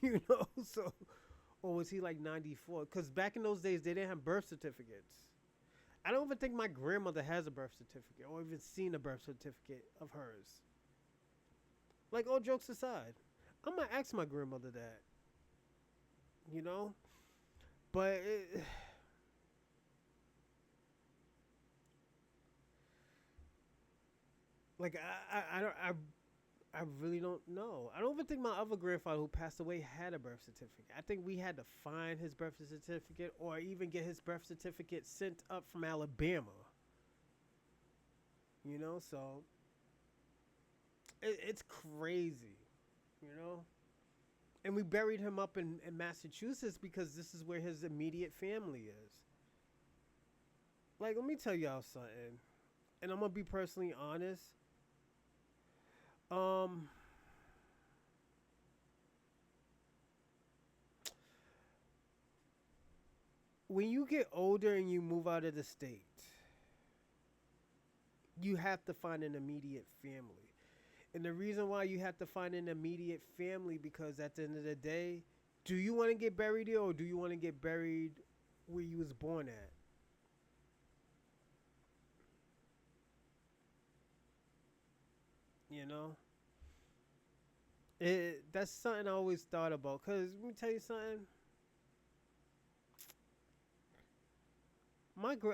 You know, so, or was he like 94? Because back in those days, they didn't have birth certificates. I don't even think my grandmother has a birth certificate or even seen a birth certificate of hers. Like, all jokes aside, I'm going to ask my grandmother that. You know? But, like, I really don't know. I don't even think my other grandfather who passed away had a birth certificate. I think we had to find his birth certificate or even get his birth certificate sent up from Alabama. You know, so it's crazy, you know? And we buried him up in Massachusetts because this is where his immediate family is. Like, let me tell y'all something. And I'm going to be personally honest. Um, when you get older and you move out of the state, you have to find an immediate family. And the reason why you have to find an immediate family, because at the end of the day, do you want to get buried here or do you want to get buried where you was born at? You know, that's something I always thought about. Cause let me tell you something.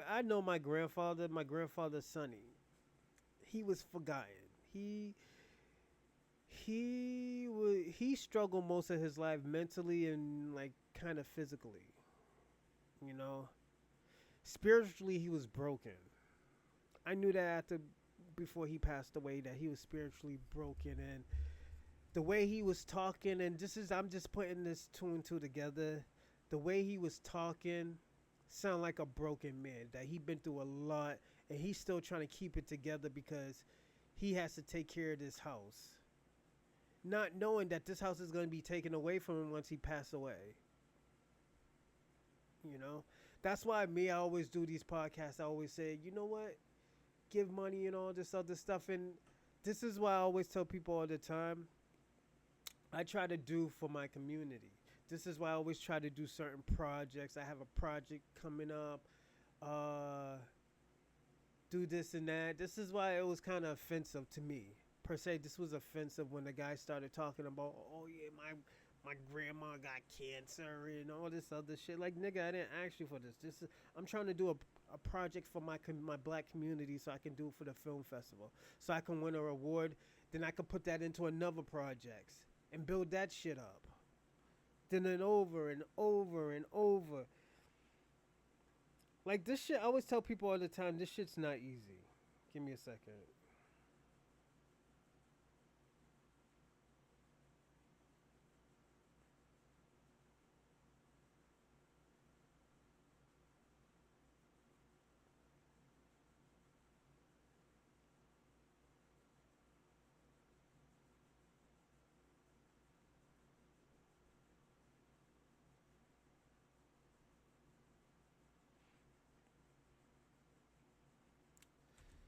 I know my grandfather. My grandfather Sonny. He was forgotten. He struggled most of his life mentally and like kind of physically. You know, spiritually he was broken. I knew that before he passed away that he was spiritually broken, and the way he was talking, and this is I'm just putting this two and two together. The way he was talking sound like a broken man that he been through a lot, and he's still trying to keep it together because he has to take care of this house, not knowing that this house is going to be taken away from him once he passed away. You know, that's why I always do these podcasts. I always say, you know what, give money and all this other stuff, and this is why I always tell people all the time I try to do for my community. This is why I always try to do certain projects. I have a project coming up, uh, do this and that. This is why it was kind of offensive to me. Per se, this was offensive when the guy started talking about, oh yeah, my grandma got cancer and all this other shit. Like, nigga, I didn't ask you for this. I'm trying to do a project for my black community so I can do it for the film festival. So I can win a award. Then I can put that into another projects and build that shit up. Then over and over and over. Like this shit, I always tell people all the time, this shit's not easy. Give me a second.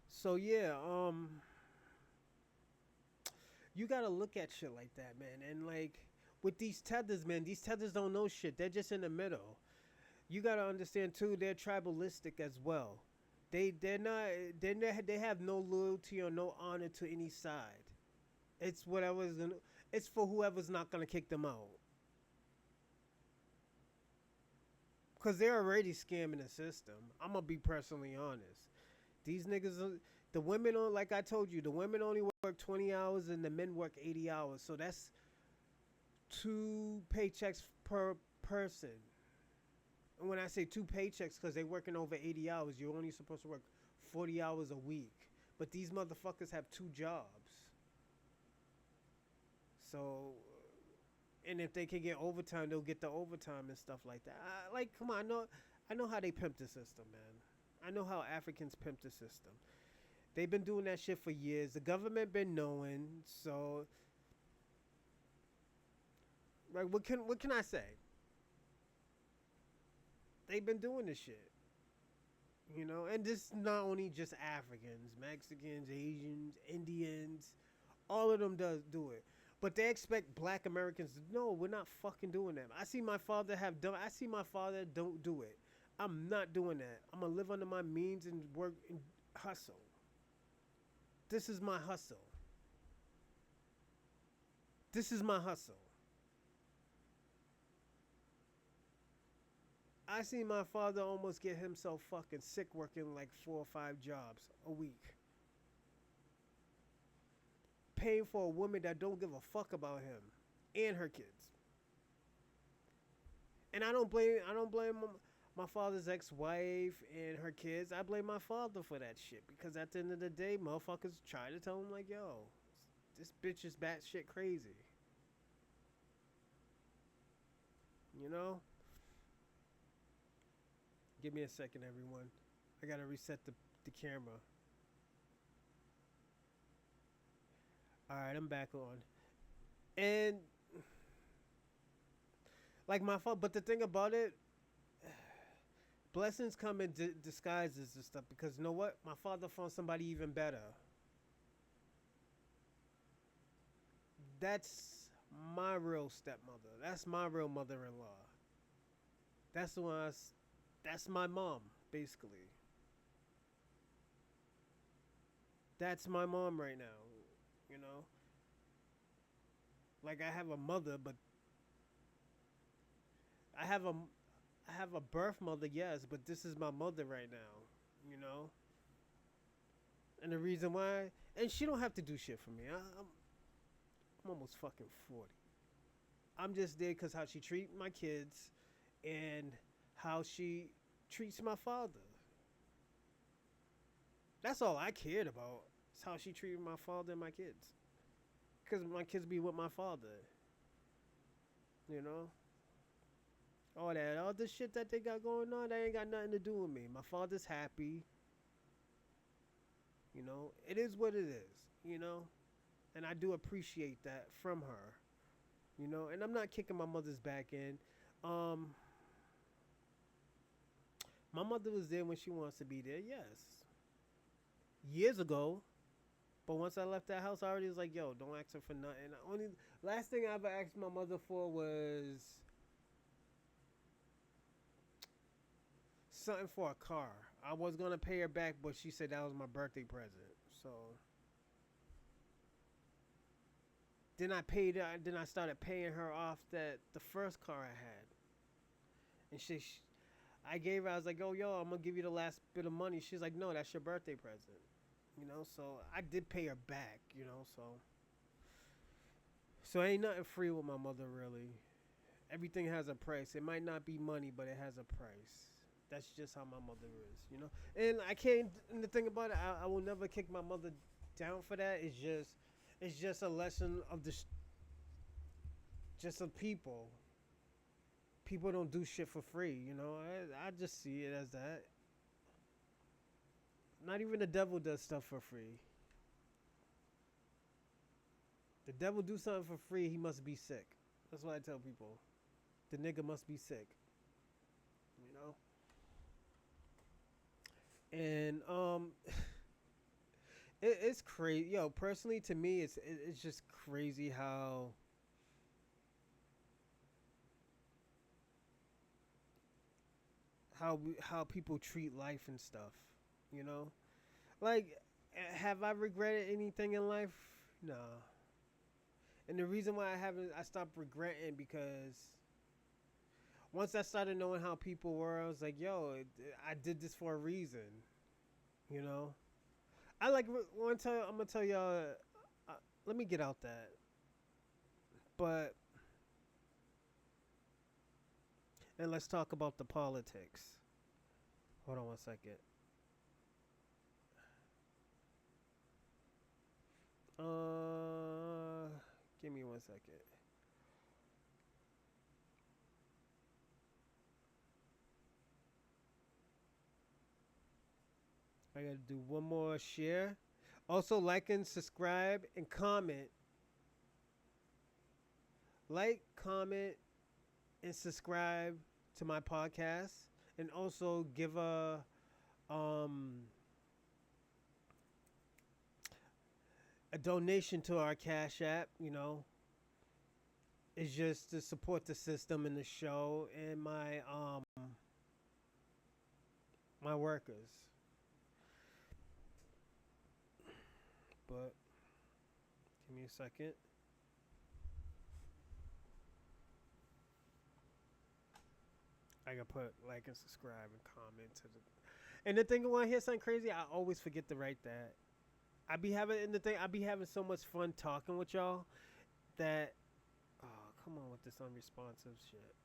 So yeah, you gotta look at shit like that, man. And like with these tethers, man, these tethers don't know shit. They're just in the middle. You gotta understand too. They're tribalistic as well. They're not they have no loyalty or no honor to any side. It's whatever's gonna. It's for whoever's not gonna kick them out. Cause they're already scamming the system. I'm gonna be personally honest. These niggas, the women on, like I told you, the women only work 20 hours and the men work 80 hours. So that's two paychecks per person. And when I say two paychecks, because they working over 80 hours, you're only supposed to work 40 hours a week. But these motherfuckers have two jobs. So, and if they can get overtime, they'll get the overtime and stuff like that. Like, come on, I know how they pimp the system, man. I know how Africans pimp the system. They've been doing that shit for years. The government been knowing. So, like, what can I say? They've been doing this shit. You know, and this not only just Africans, Mexicans, Asians, Indians, all of them does do it. But they expect black Americans to no, we're not fucking doing that. I see my father don't do it. I'm not doing that. I'm gonna live under my means and work and hustle. This is my hustle. This is my hustle. I see my father almost get himself fucking sick working like 4 or 5 jobs a week. Paying for a woman that don't give a fuck about him and her kids. And I don't blame my father's ex-wife and her kids. I blame my father for that shit because at the end of the day, motherfuckers try to tell him like, yo, this bitch is batshit crazy. You know? Give me a second, everyone. I gotta reset the camera. All right, I'm back on. And like my father, but the thing about it, blessings come in disguises and stuff because you know what? My father found somebody even better. That's my real stepmother. That's my real mother-in-law. That's the one. That's my mom, basically. That's my mom right now. You know, like I have a mother, but I have a I have a birth mother, yes, but this is my mother right now. You know, and the reason why, and she don't have to do shit for me. I'm almost fucking 40. I'm just there because how she treat my kids, and how she treats my father. That's all I cared about. It's how she treated my father and my kids. Because my kids be with my father. You know? All this shit that they got going on, that ain't got nothing to do with me. My father's happy. You know? It is what it is. You know? And I do appreciate that from her. You know? And I'm not kicking my mother's back in. Um, my mother was there when she wants to be there, yes. Years ago. But once I left that house, I already was like, yo, don't ask her for nothing. The only last thing I ever asked my mother for was something for a car. I was gonna pay her back, but she said that was my birthday present. So then I started paying her off that the first car I had. And I gave her, I was like, oh, yo, I'm gonna give you the last bit of money. She's like, no, that's your birthday present. You know, so I did pay her back, you know, so ain't nothing free with my mother really. Everything has a price. It might not be money, but it has a price. That's just how my mother is, you know. And I can't. And the thing about it, I will never kick my mother down for that. It's just a lesson of just of people. People don't do shit for free, you know. I just see it as that. Not even the devil does stuff for free. The devil do something for free, he must be sick. That's what I tell people. The nigga must be sick, you know. And it's crazy. Yo, personally, to me, it's just crazy how people treat life and stuff. You know, like, have I regretted anything in life? Nah. And the reason why I stopped regretting because once I started knowing how people were, I was like, yo, I did this for a reason. You know, I like one time. I'm gonna tell y'all. Let me get out that. But and let's talk about the politics. Hold on one second. Uh, Give me one second. I gotta do one more share. Also, like and subscribe and comment. Like, comment, and subscribe to my podcast, and also give um a donation to our Cash App. You know, it's just to support the system and the show and my workers. But give me a second. I can put like and subscribe and comment to the. And the thing, I want to hear something crazy, I always forget to write that. I be having so much fun talking with y'all that, oh, come on with this unresponsive shit.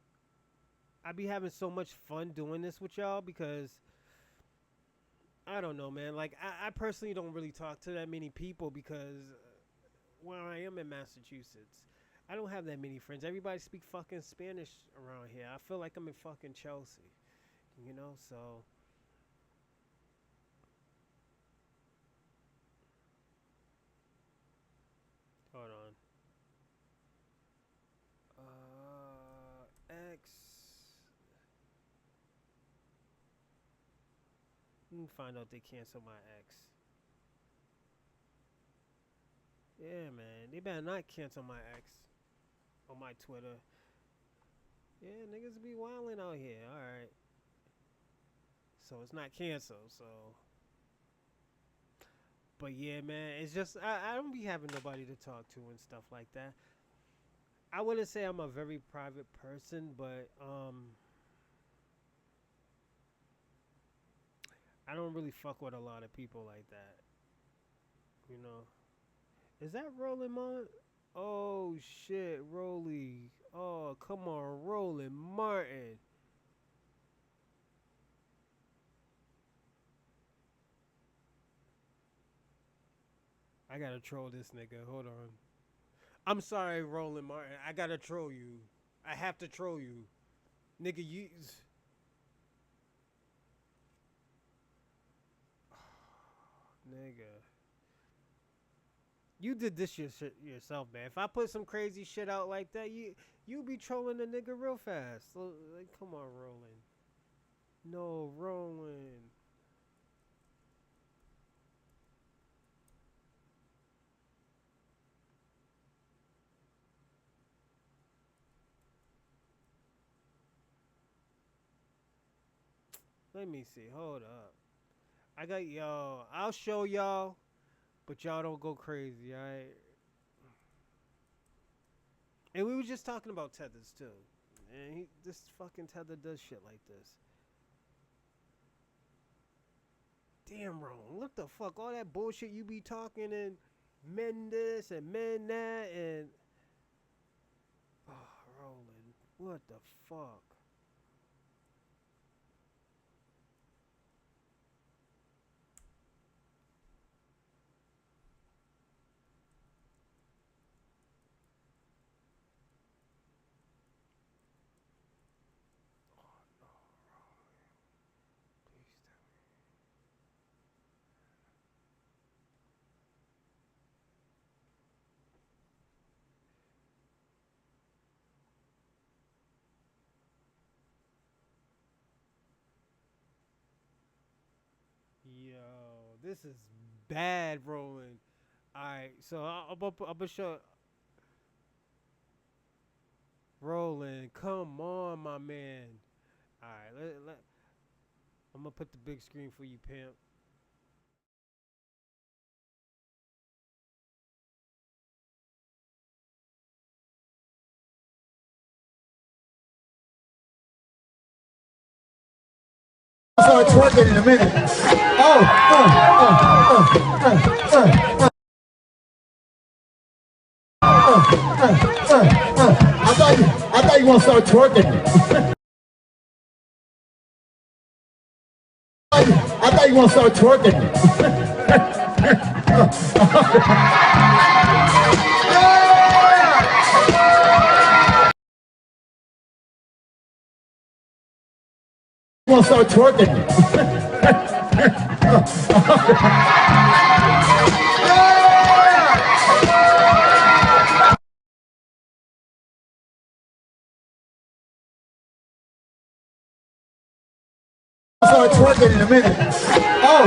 I be having so much fun doing this with y'all because I don't know, man. Like, I personally don't really talk to that many people because where I am in Massachusetts, I don't have that many friends. Everybody speak fucking Spanish around here. I feel like I'm in fucking Chelsea, you know. So hold on. X. Let me find out they cancel my X. Yeah, man. They better not cancel my X on my Twitter. Yeah, niggas be wilding out here. All right. So it's not canceled. So But yeah, man, it's just I don't be having nobody to talk to and stuff like that. I wouldn't say I'm a very private person, but I don't really fuck with a lot of people like that. You know, is that Roland Martin? Oh shit, Rolly. Oh come on, Roland Martin. I gotta troll this nigga. Hold on. I'm sorry, Roland Martin. I gotta troll you. I have to troll you, nigga. You, nigga. You did this yourself, man. If I put some crazy shit out like that, you be trolling the nigga real fast. So, like, come on, Roland. No, Roland. Let me see. Hold up. I got y'all. I'll show y'all, but y'all don't go crazy, alright? And we were just talking about tethers too. And this fucking tether does shit like this. Damn, Roland. What the fuck? All that bullshit you be talking and men this and men that and oh, Roland. What the fuck? Oh no, Roland. Please tell me. Yo, this is bad, Roland. Alright, so I'm gonna show Roland. Come on, my man. Alright, I'm gonna put the big screen for you, pimp. Start twerking in a minute. Oh, I thought you want to start twerking. I thought you want to start twerking. You want to start twerking. Start twerking in a minute. Oh,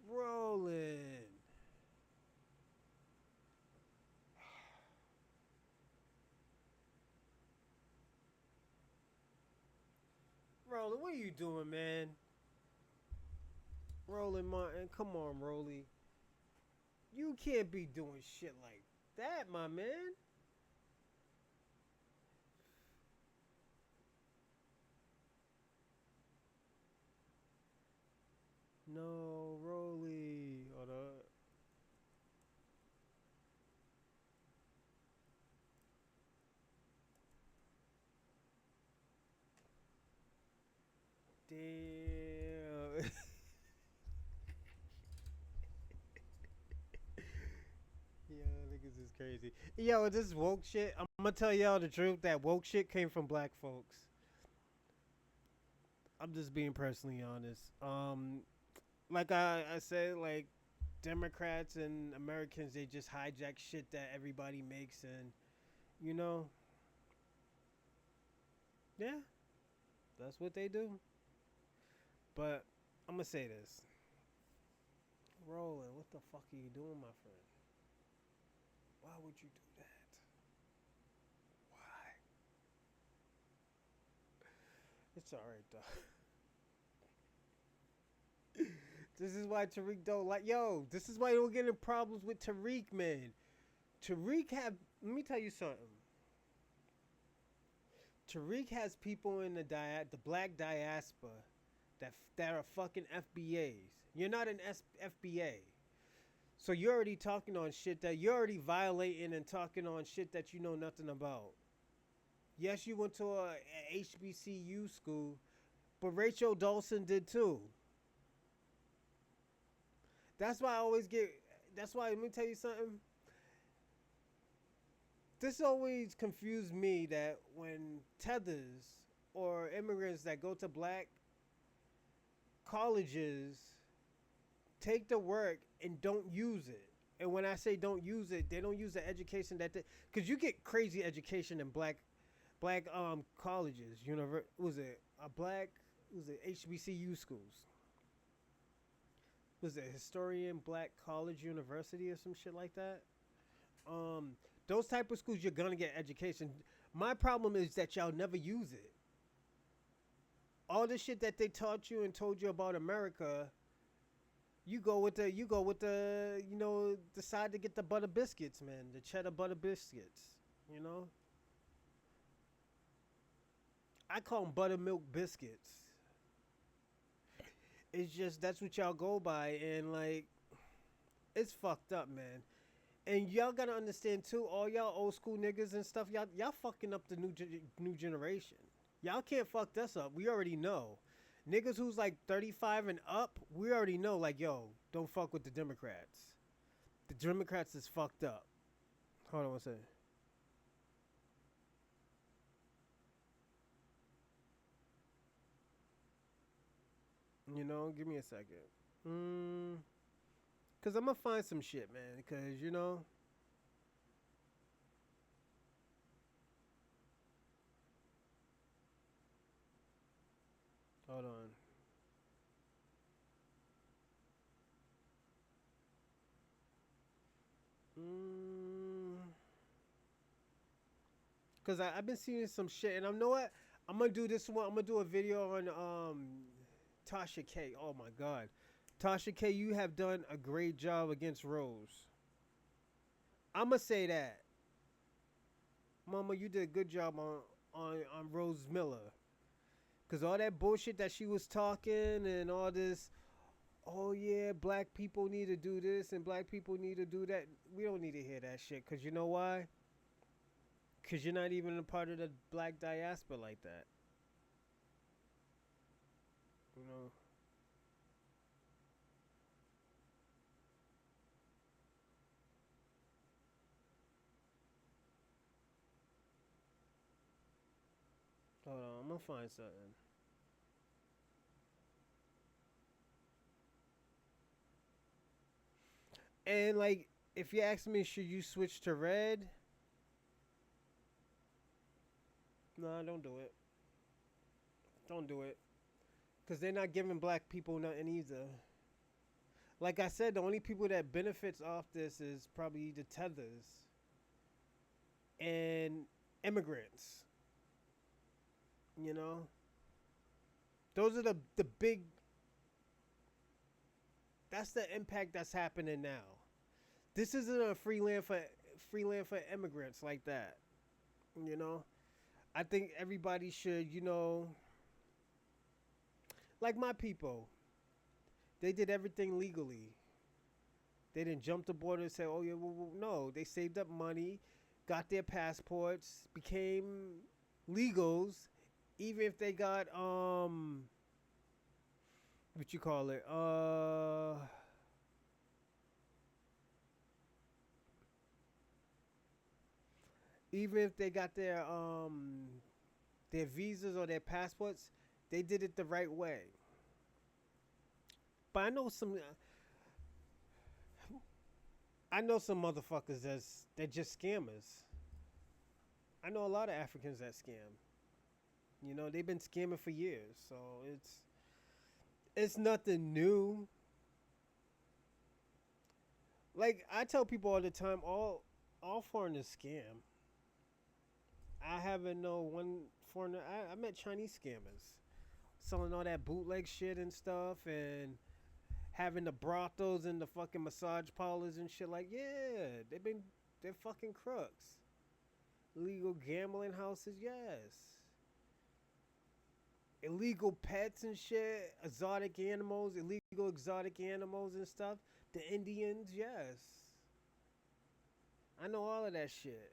Roland. Roland, what are you doing, man? Roland Martin, come on, Rolly. You can't be doing shit like that, my man. No, Rolly. Hold up. Damn. Yo, niggas is crazy. Yo, this woke shit, I'm gonna tell y'all the truth. That woke shit came from black folks. I'm just being personally honest. Like I said, like Democrats and Americans, they just hijack shit that everybody makes, and you know, yeah, that's what they do. But I'm gonna say this, Roland, what the fuck are you doing, my friend? Why would you do that? Why? It's alright though. This is why Tariq don't like. Yo, this is why you don't get in problems with Tariq, man. Tariq have. Let me tell you something. Tariq has people in the black diaspora that are fucking FBAs. You're not an FBA. So you're already talking on shit that you're already violating and talking on shit that you know nothing about. Yes, you went to a HBCU school, but Rachel Dawson did too. That's why I always get. That's why let me tell you something. This always confused me that when tethers or immigrants that go to black colleges take the work and don't use it. And when I say don't use it, they don't use the education that they, because you get crazy education in black colleges. Was it a black was it HBCU schools? Was it historian black college university or some shit like that? Um, those type of schools you're gonna get education. My problem is that y'all never use it. All the shit that they taught you and told you about America, you decide to get the butter biscuits, man, the cheddar butter biscuits. You know, I call them buttermilk biscuits. It's just that's what y'all go by, and like, it's fucked up, man. And y'all gotta understand too, all y'all old school niggas and stuff, y'all fucking up the new generation. Y'all can't fuck this up. We already know. Niggas who's like 35 and up, we already know, like, yo, don't fuck with the Democrats. The Democrats is fucked up. Hold on one second. Give me a second. Cause I'm gonna find some shit, man. Cause hold on. Mm, Cause I've been seeing some shit, and I know what I'm gonna do this one. I'm gonna do a video on Tasha K. Oh my god, Tasha K, you have done a great job against Rose. I'm gonna say that, Mama, you did a good job on Rose Miller. Cause all that bullshit that she was talking and all this, oh yeah, black people need to do this and black people need to do that. We don't need to hear that shit. Cause you know why? Cause you're not even a part of the black diaspora like that. You know. Hold on, I'm gonna find something. And like, if you ask me, should you switch to red? No, don't do it. Don't do it. Cause they're not giving black people nothing either. Like I said, the only people that benefits off this is probably the tethers and immigrants. You know, those are the big. That's the impact that's happening now. This isn't a free land for immigrants like that. You know, I think everybody should. Like my people, they did everything legally. They didn't jump the border and say, "Oh yeah, no." They saved up money, got their passports, became legals, even if they got what you call it, even if they got their visas or their passports, they did it the right way. But I know some motherfuckers that just scammers. I know a lot of Africans that scam. They've been scamming for years, so it's nothing new. Like I tell people all the time, all all foreigners scam. I haven't known one foreigner. I met Chinese scammers selling all that bootleg shit and stuff, and having the brothels and the fucking massage parlors and shit. Like, yeah, they're fucking crooks. Illegal gambling houses, yes. Illegal pets and shit, illegal exotic animals and stuff. The Indians, yes. I know all of that shit.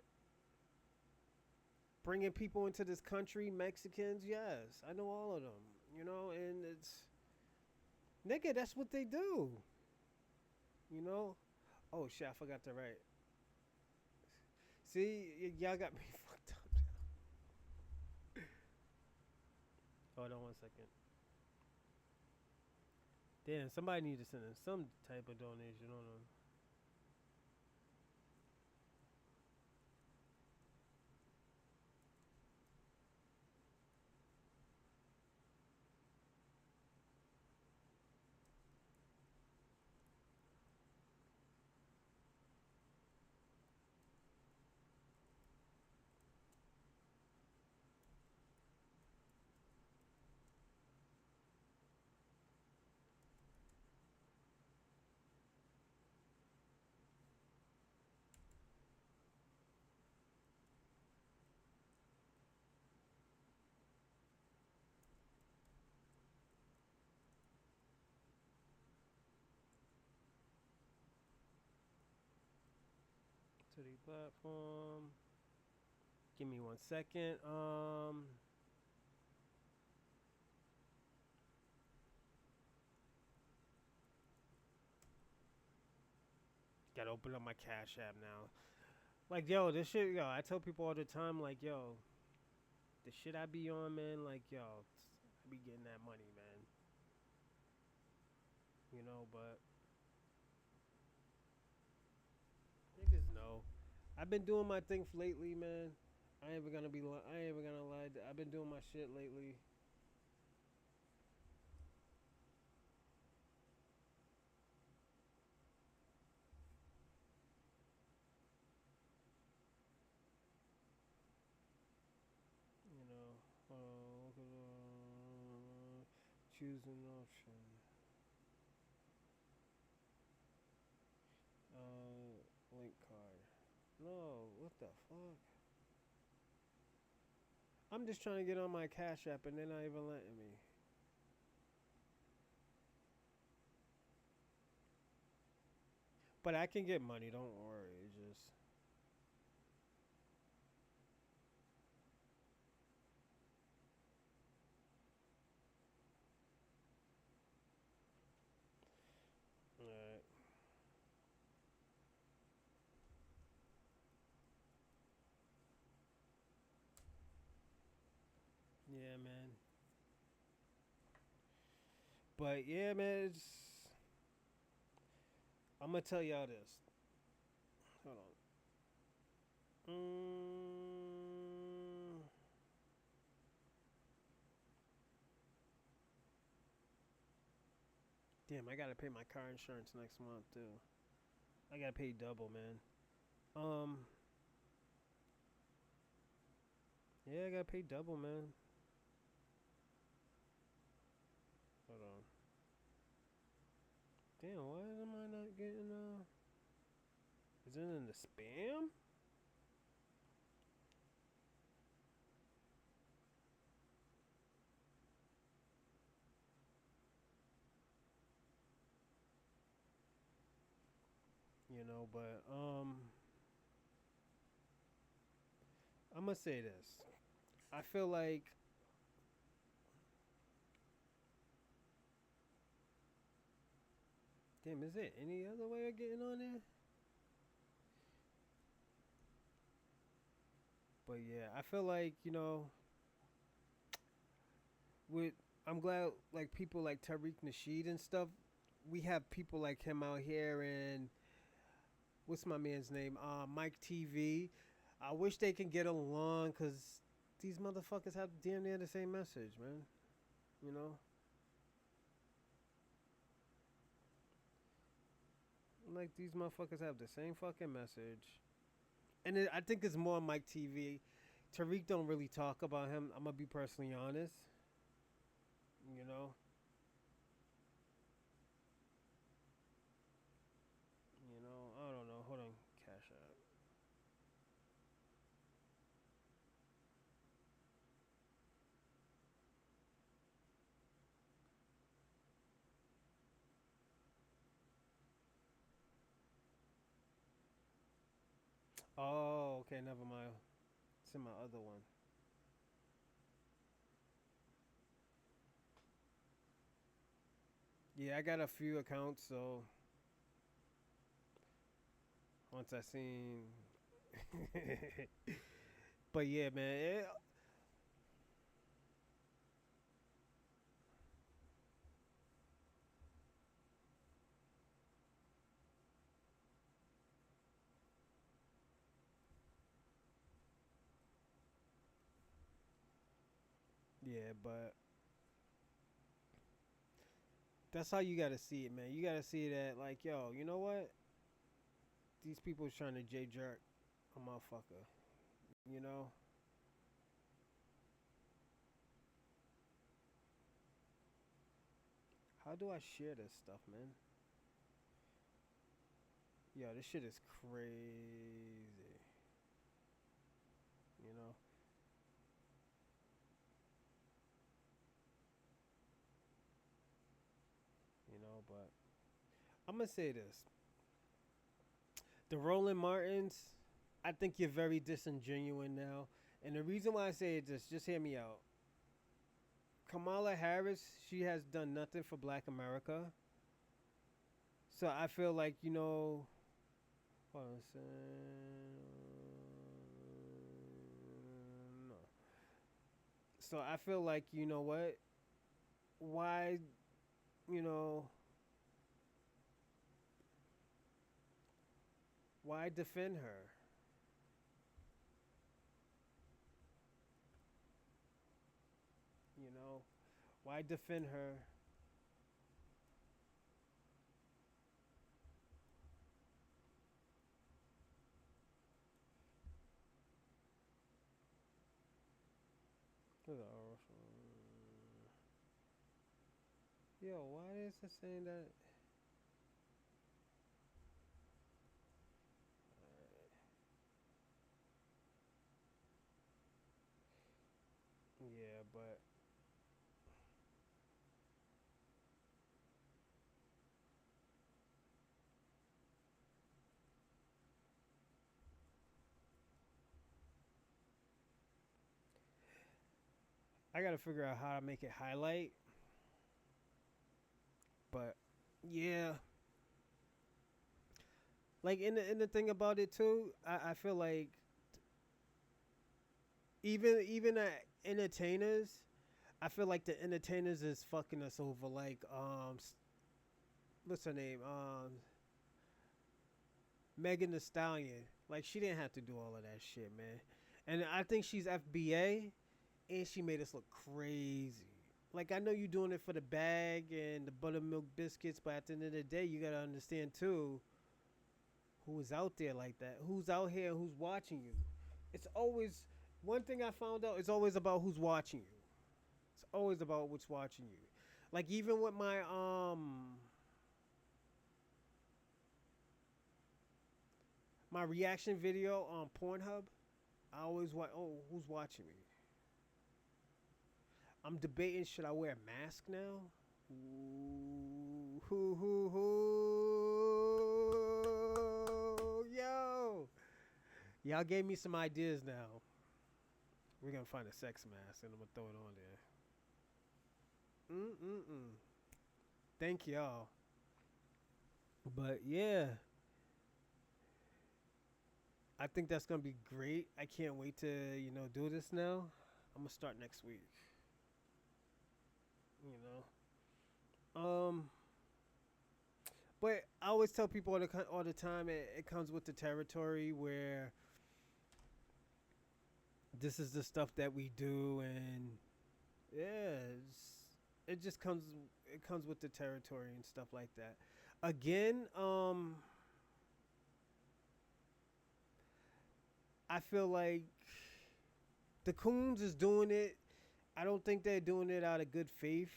Bringing people into this country, Mexicans, yes. I know all of them, and it's, nigga, that's what they do, you know? Oh shit, I forgot to write. See, y'all got me fucked up. Hold on 1 second. Damn, somebody need to send in some type of donation. Hold on. To the platform. Give me 1 second. Gotta open up my Cash App now. Like, yo, this shit, yo, I tell people all the time, like, yo, the shit I be on, man, like, yo, I be getting that money, man. But niggas know. I've been doing my thing lately, man. I ain't even gonna lie. I've been doing my shit lately. You know, look at choose an option. Link card. No, what the fuck? I'm just trying to get on my Cash App and they're not even letting me. But I can get money, don't worry. It's just, alright. Yeah, man. But yeah, man, I'm gonna tell y'all this. Hold on. Damn, I gotta pay my car insurance next month too. I gotta pay double, man. Um, yeah, I gotta pay double, man. Hold on. Damn, why am I not getting Is it in the spam? But I'm gonna say this. I feel like, damn, is there any other way of getting on there? But yeah, I feel like, with I'm glad like people like Tariq Nasheed and stuff. We have people like him out here, and what's my man's name? Mike TV. I wish they can get along because these motherfuckers have damn near the same message, man. You know, like these motherfuckers have the same fucking message. and I think it's more Mike TV. Tariq don't really talk about him. I'm gonna be personally honest. You know, I don't know. Hold on, Cash App. Oh, okay, never mind. It's in my other one. Yeah, I got a few accounts, so once I seen, but yeah, man, yeah, but that's how you gotta see it, man. You gotta see that, like, yo, you know what? These people is trying to J jerk a motherfucker. You know, how do I share this stuff, man? Yo, this shit is crazy. You know, but I'm gonna say this: the Roland Martins. I think you're very disingenuous now, and the reason why I say it is just hear me out. Kamala Harris, she has done nothing for Black America, so I feel like hold on a second. No. So I feel like you know what? Why you know why defend her? You know why defend her? Yo, why is it saying that? Yeah, but I gotta figure out how to make it highlight. But yeah, like in the thing about it too, I feel like even entertainers, I feel like the entertainers is fucking us over. Like what's her name? Megan the Stallion. Like she didn't have to do all of that shit, man. And I think she's FBA, and she made us look crazy. Like I know you're doing it for the bag and the buttermilk biscuits, but at the end of the day, you gotta understand too who is out there like that, who's out here, who's watching you. It's always one thing I found out. It's always about who's watching you. It's always about what's watching you. Like even with my reaction video on Pornhub, I always watch. Oh, who's watching me? I'm debating should I wear a mask now? Ooh, yo, y'all gave me some ideas now. We're gonna find a sex mask and I'm gonna throw it on there. Mm. Thank y'all. But yeah, I think that's gonna be great. I can't wait to do this now. I'm gonna start next week. You um, but I always tell people all the time it comes with the territory where this is the stuff that we do, and yeah, it just comes with the territory and stuff like that. Again, I feel like the Coons is doing it. I don't think they're doing it out of good faith.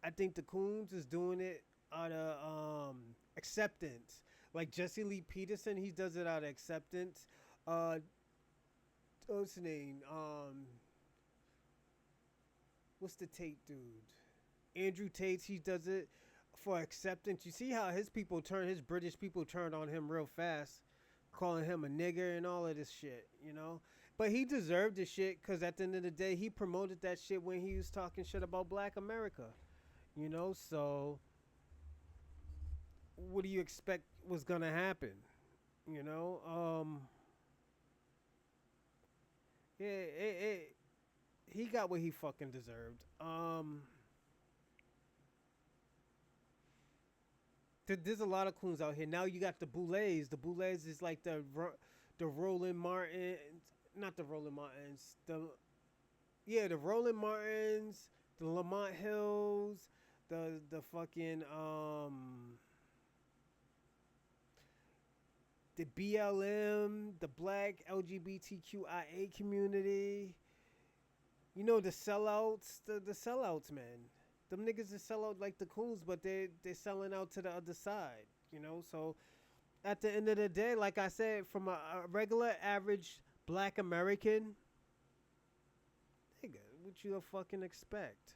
I think the Coons is doing it out of acceptance. Like Jesse Lee Peterson, he does it out of acceptance. Uh, what's his name? What's the Tate dude? Andrew Tate, he does it for acceptance. You see how his British people turned on him real fast, calling him a nigger and all of this shit, you know? But he deserved the shit because at the end of the day, he promoted that shit when he was talking shit about Black America, you know? So, what do you expect was gonna happen, you know? He got what he fucking deserved. There's a lot of coons out here. Now you got the Boules. The Boules is like the Roland Martins, not the Roland Martins. The Roland Martins, the Lamont Hills, the fucking the BLM, the Black LGBTQIA community. You know the sellouts, the sellouts, man. Them niggas is sell out like the coons, but they're selling out to the other side. You know, so at the end of the day, like I said, from a regular average Black American, nigga, what you fucking expect?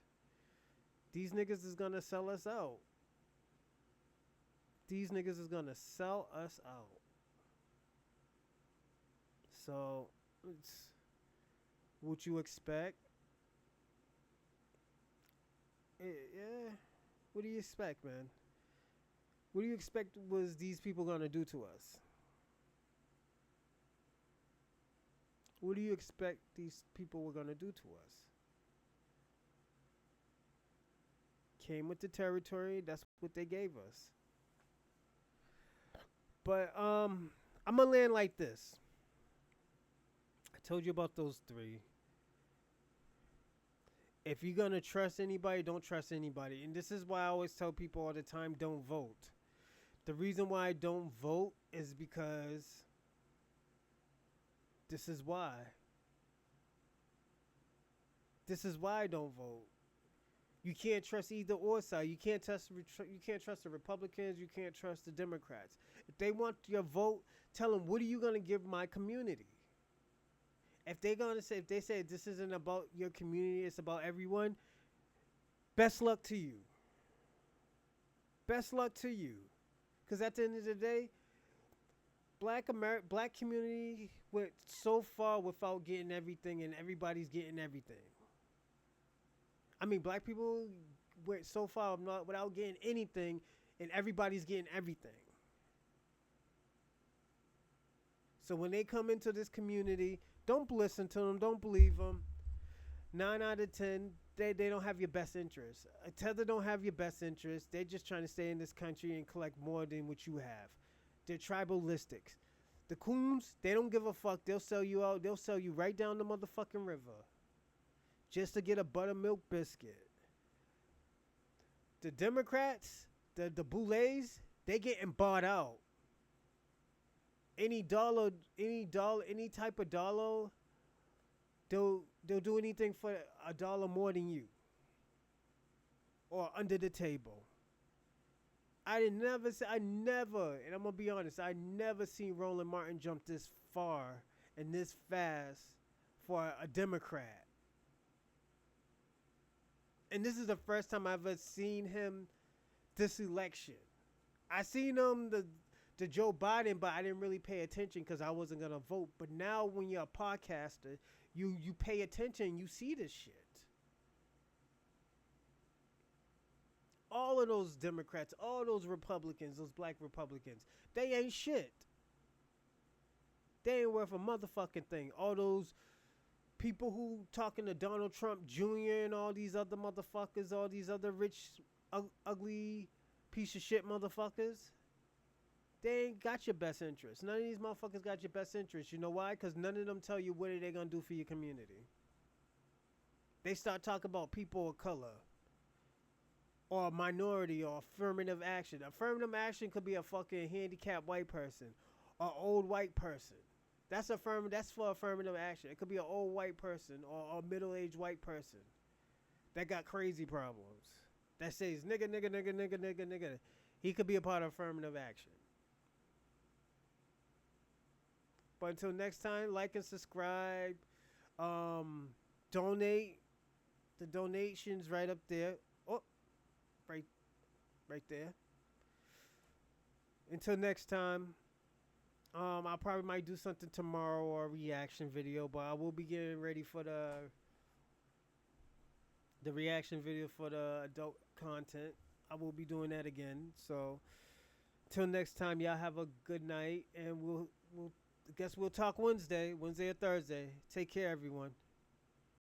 These niggas is gonna sell us out. These niggas is gonna sell us out. So it's what you expect. Yeah. What do you expect, man? What do you expect was these people gonna do to us? What do you expect these people were gonna do to us? Came with the territory. That's what they gave us. But I'm gonna land like this. I told you about those three. If you're gonna trust anybody, don't trust anybody. And this is why I always tell people all the time, don't vote. The reason why I don't vote is because this is why. This is why I don't vote. You can't trust either or side. You can't trust the Republicans. You can't trust the Democrats. If they want your vote, tell them, what are you gonna give my community? If they say this isn't about your community, it's about everyone. Best luck to you. Best luck to you. Because at the end of the day, black community went so far without getting everything, and everybody's getting everything. I mean, black people went so far without getting anything, and everybody's getting everything. So when they come into this community, don't listen to them, don't believe them. 9 out of 10, they don't have your best interest. Tether don't have your best interest. They're just trying to stay in this country and collect more than what you have. They're tribalistic. The Coons, they don't give a fuck. They'll sell you out. They'll sell you right down the motherfucking river just to get a buttermilk biscuit. The Democrats, the Boules, they getting bought out. Any type of dollar, they'll do anything for a dollar more than you, or under the table. I never, and I'm gonna be honest, I never seen Roland Martin jump this far and this fast for a Democrat. And this is the first time I've ever seen him this election. I seen him the Joe Biden, but I didn't really pay attention because I wasn't gonna vote. But now when you're a podcaster, you pay attention, you see this shit. All of those Democrats, all those Republicans, those black Republicans, they ain't shit. They ain't worth a motherfucking thing. All those people who talking to Donald Trump Jr. and all these other motherfuckers, all these other rich, ugly piece of shit motherfuckers, they ain't got your best interest. None of these motherfuckers got your best interest. You know why? Because none of them tell you what are they going to do for your community. They start talking about people of color or a minority or affirmative action. Affirmative action could be a fucking handicapped white person or old white person. That's for affirmative action. It could be an old white person or a middle-aged white person that got crazy problems. That says nigga, nigga, nigga, nigga, nigga, nigga. He could be a part of affirmative action. But until next time, like and subscribe. Donate. The donation's right up there. Oh, right, right there. Until next time, I probably might do something tomorrow or a reaction video, but I will be getting ready for the reaction video for the adult content. I will be doing that again. So, till next time, y'all have a good night, and we'll I guess we'll talk Wednesday or Thursday. Take care, everyone.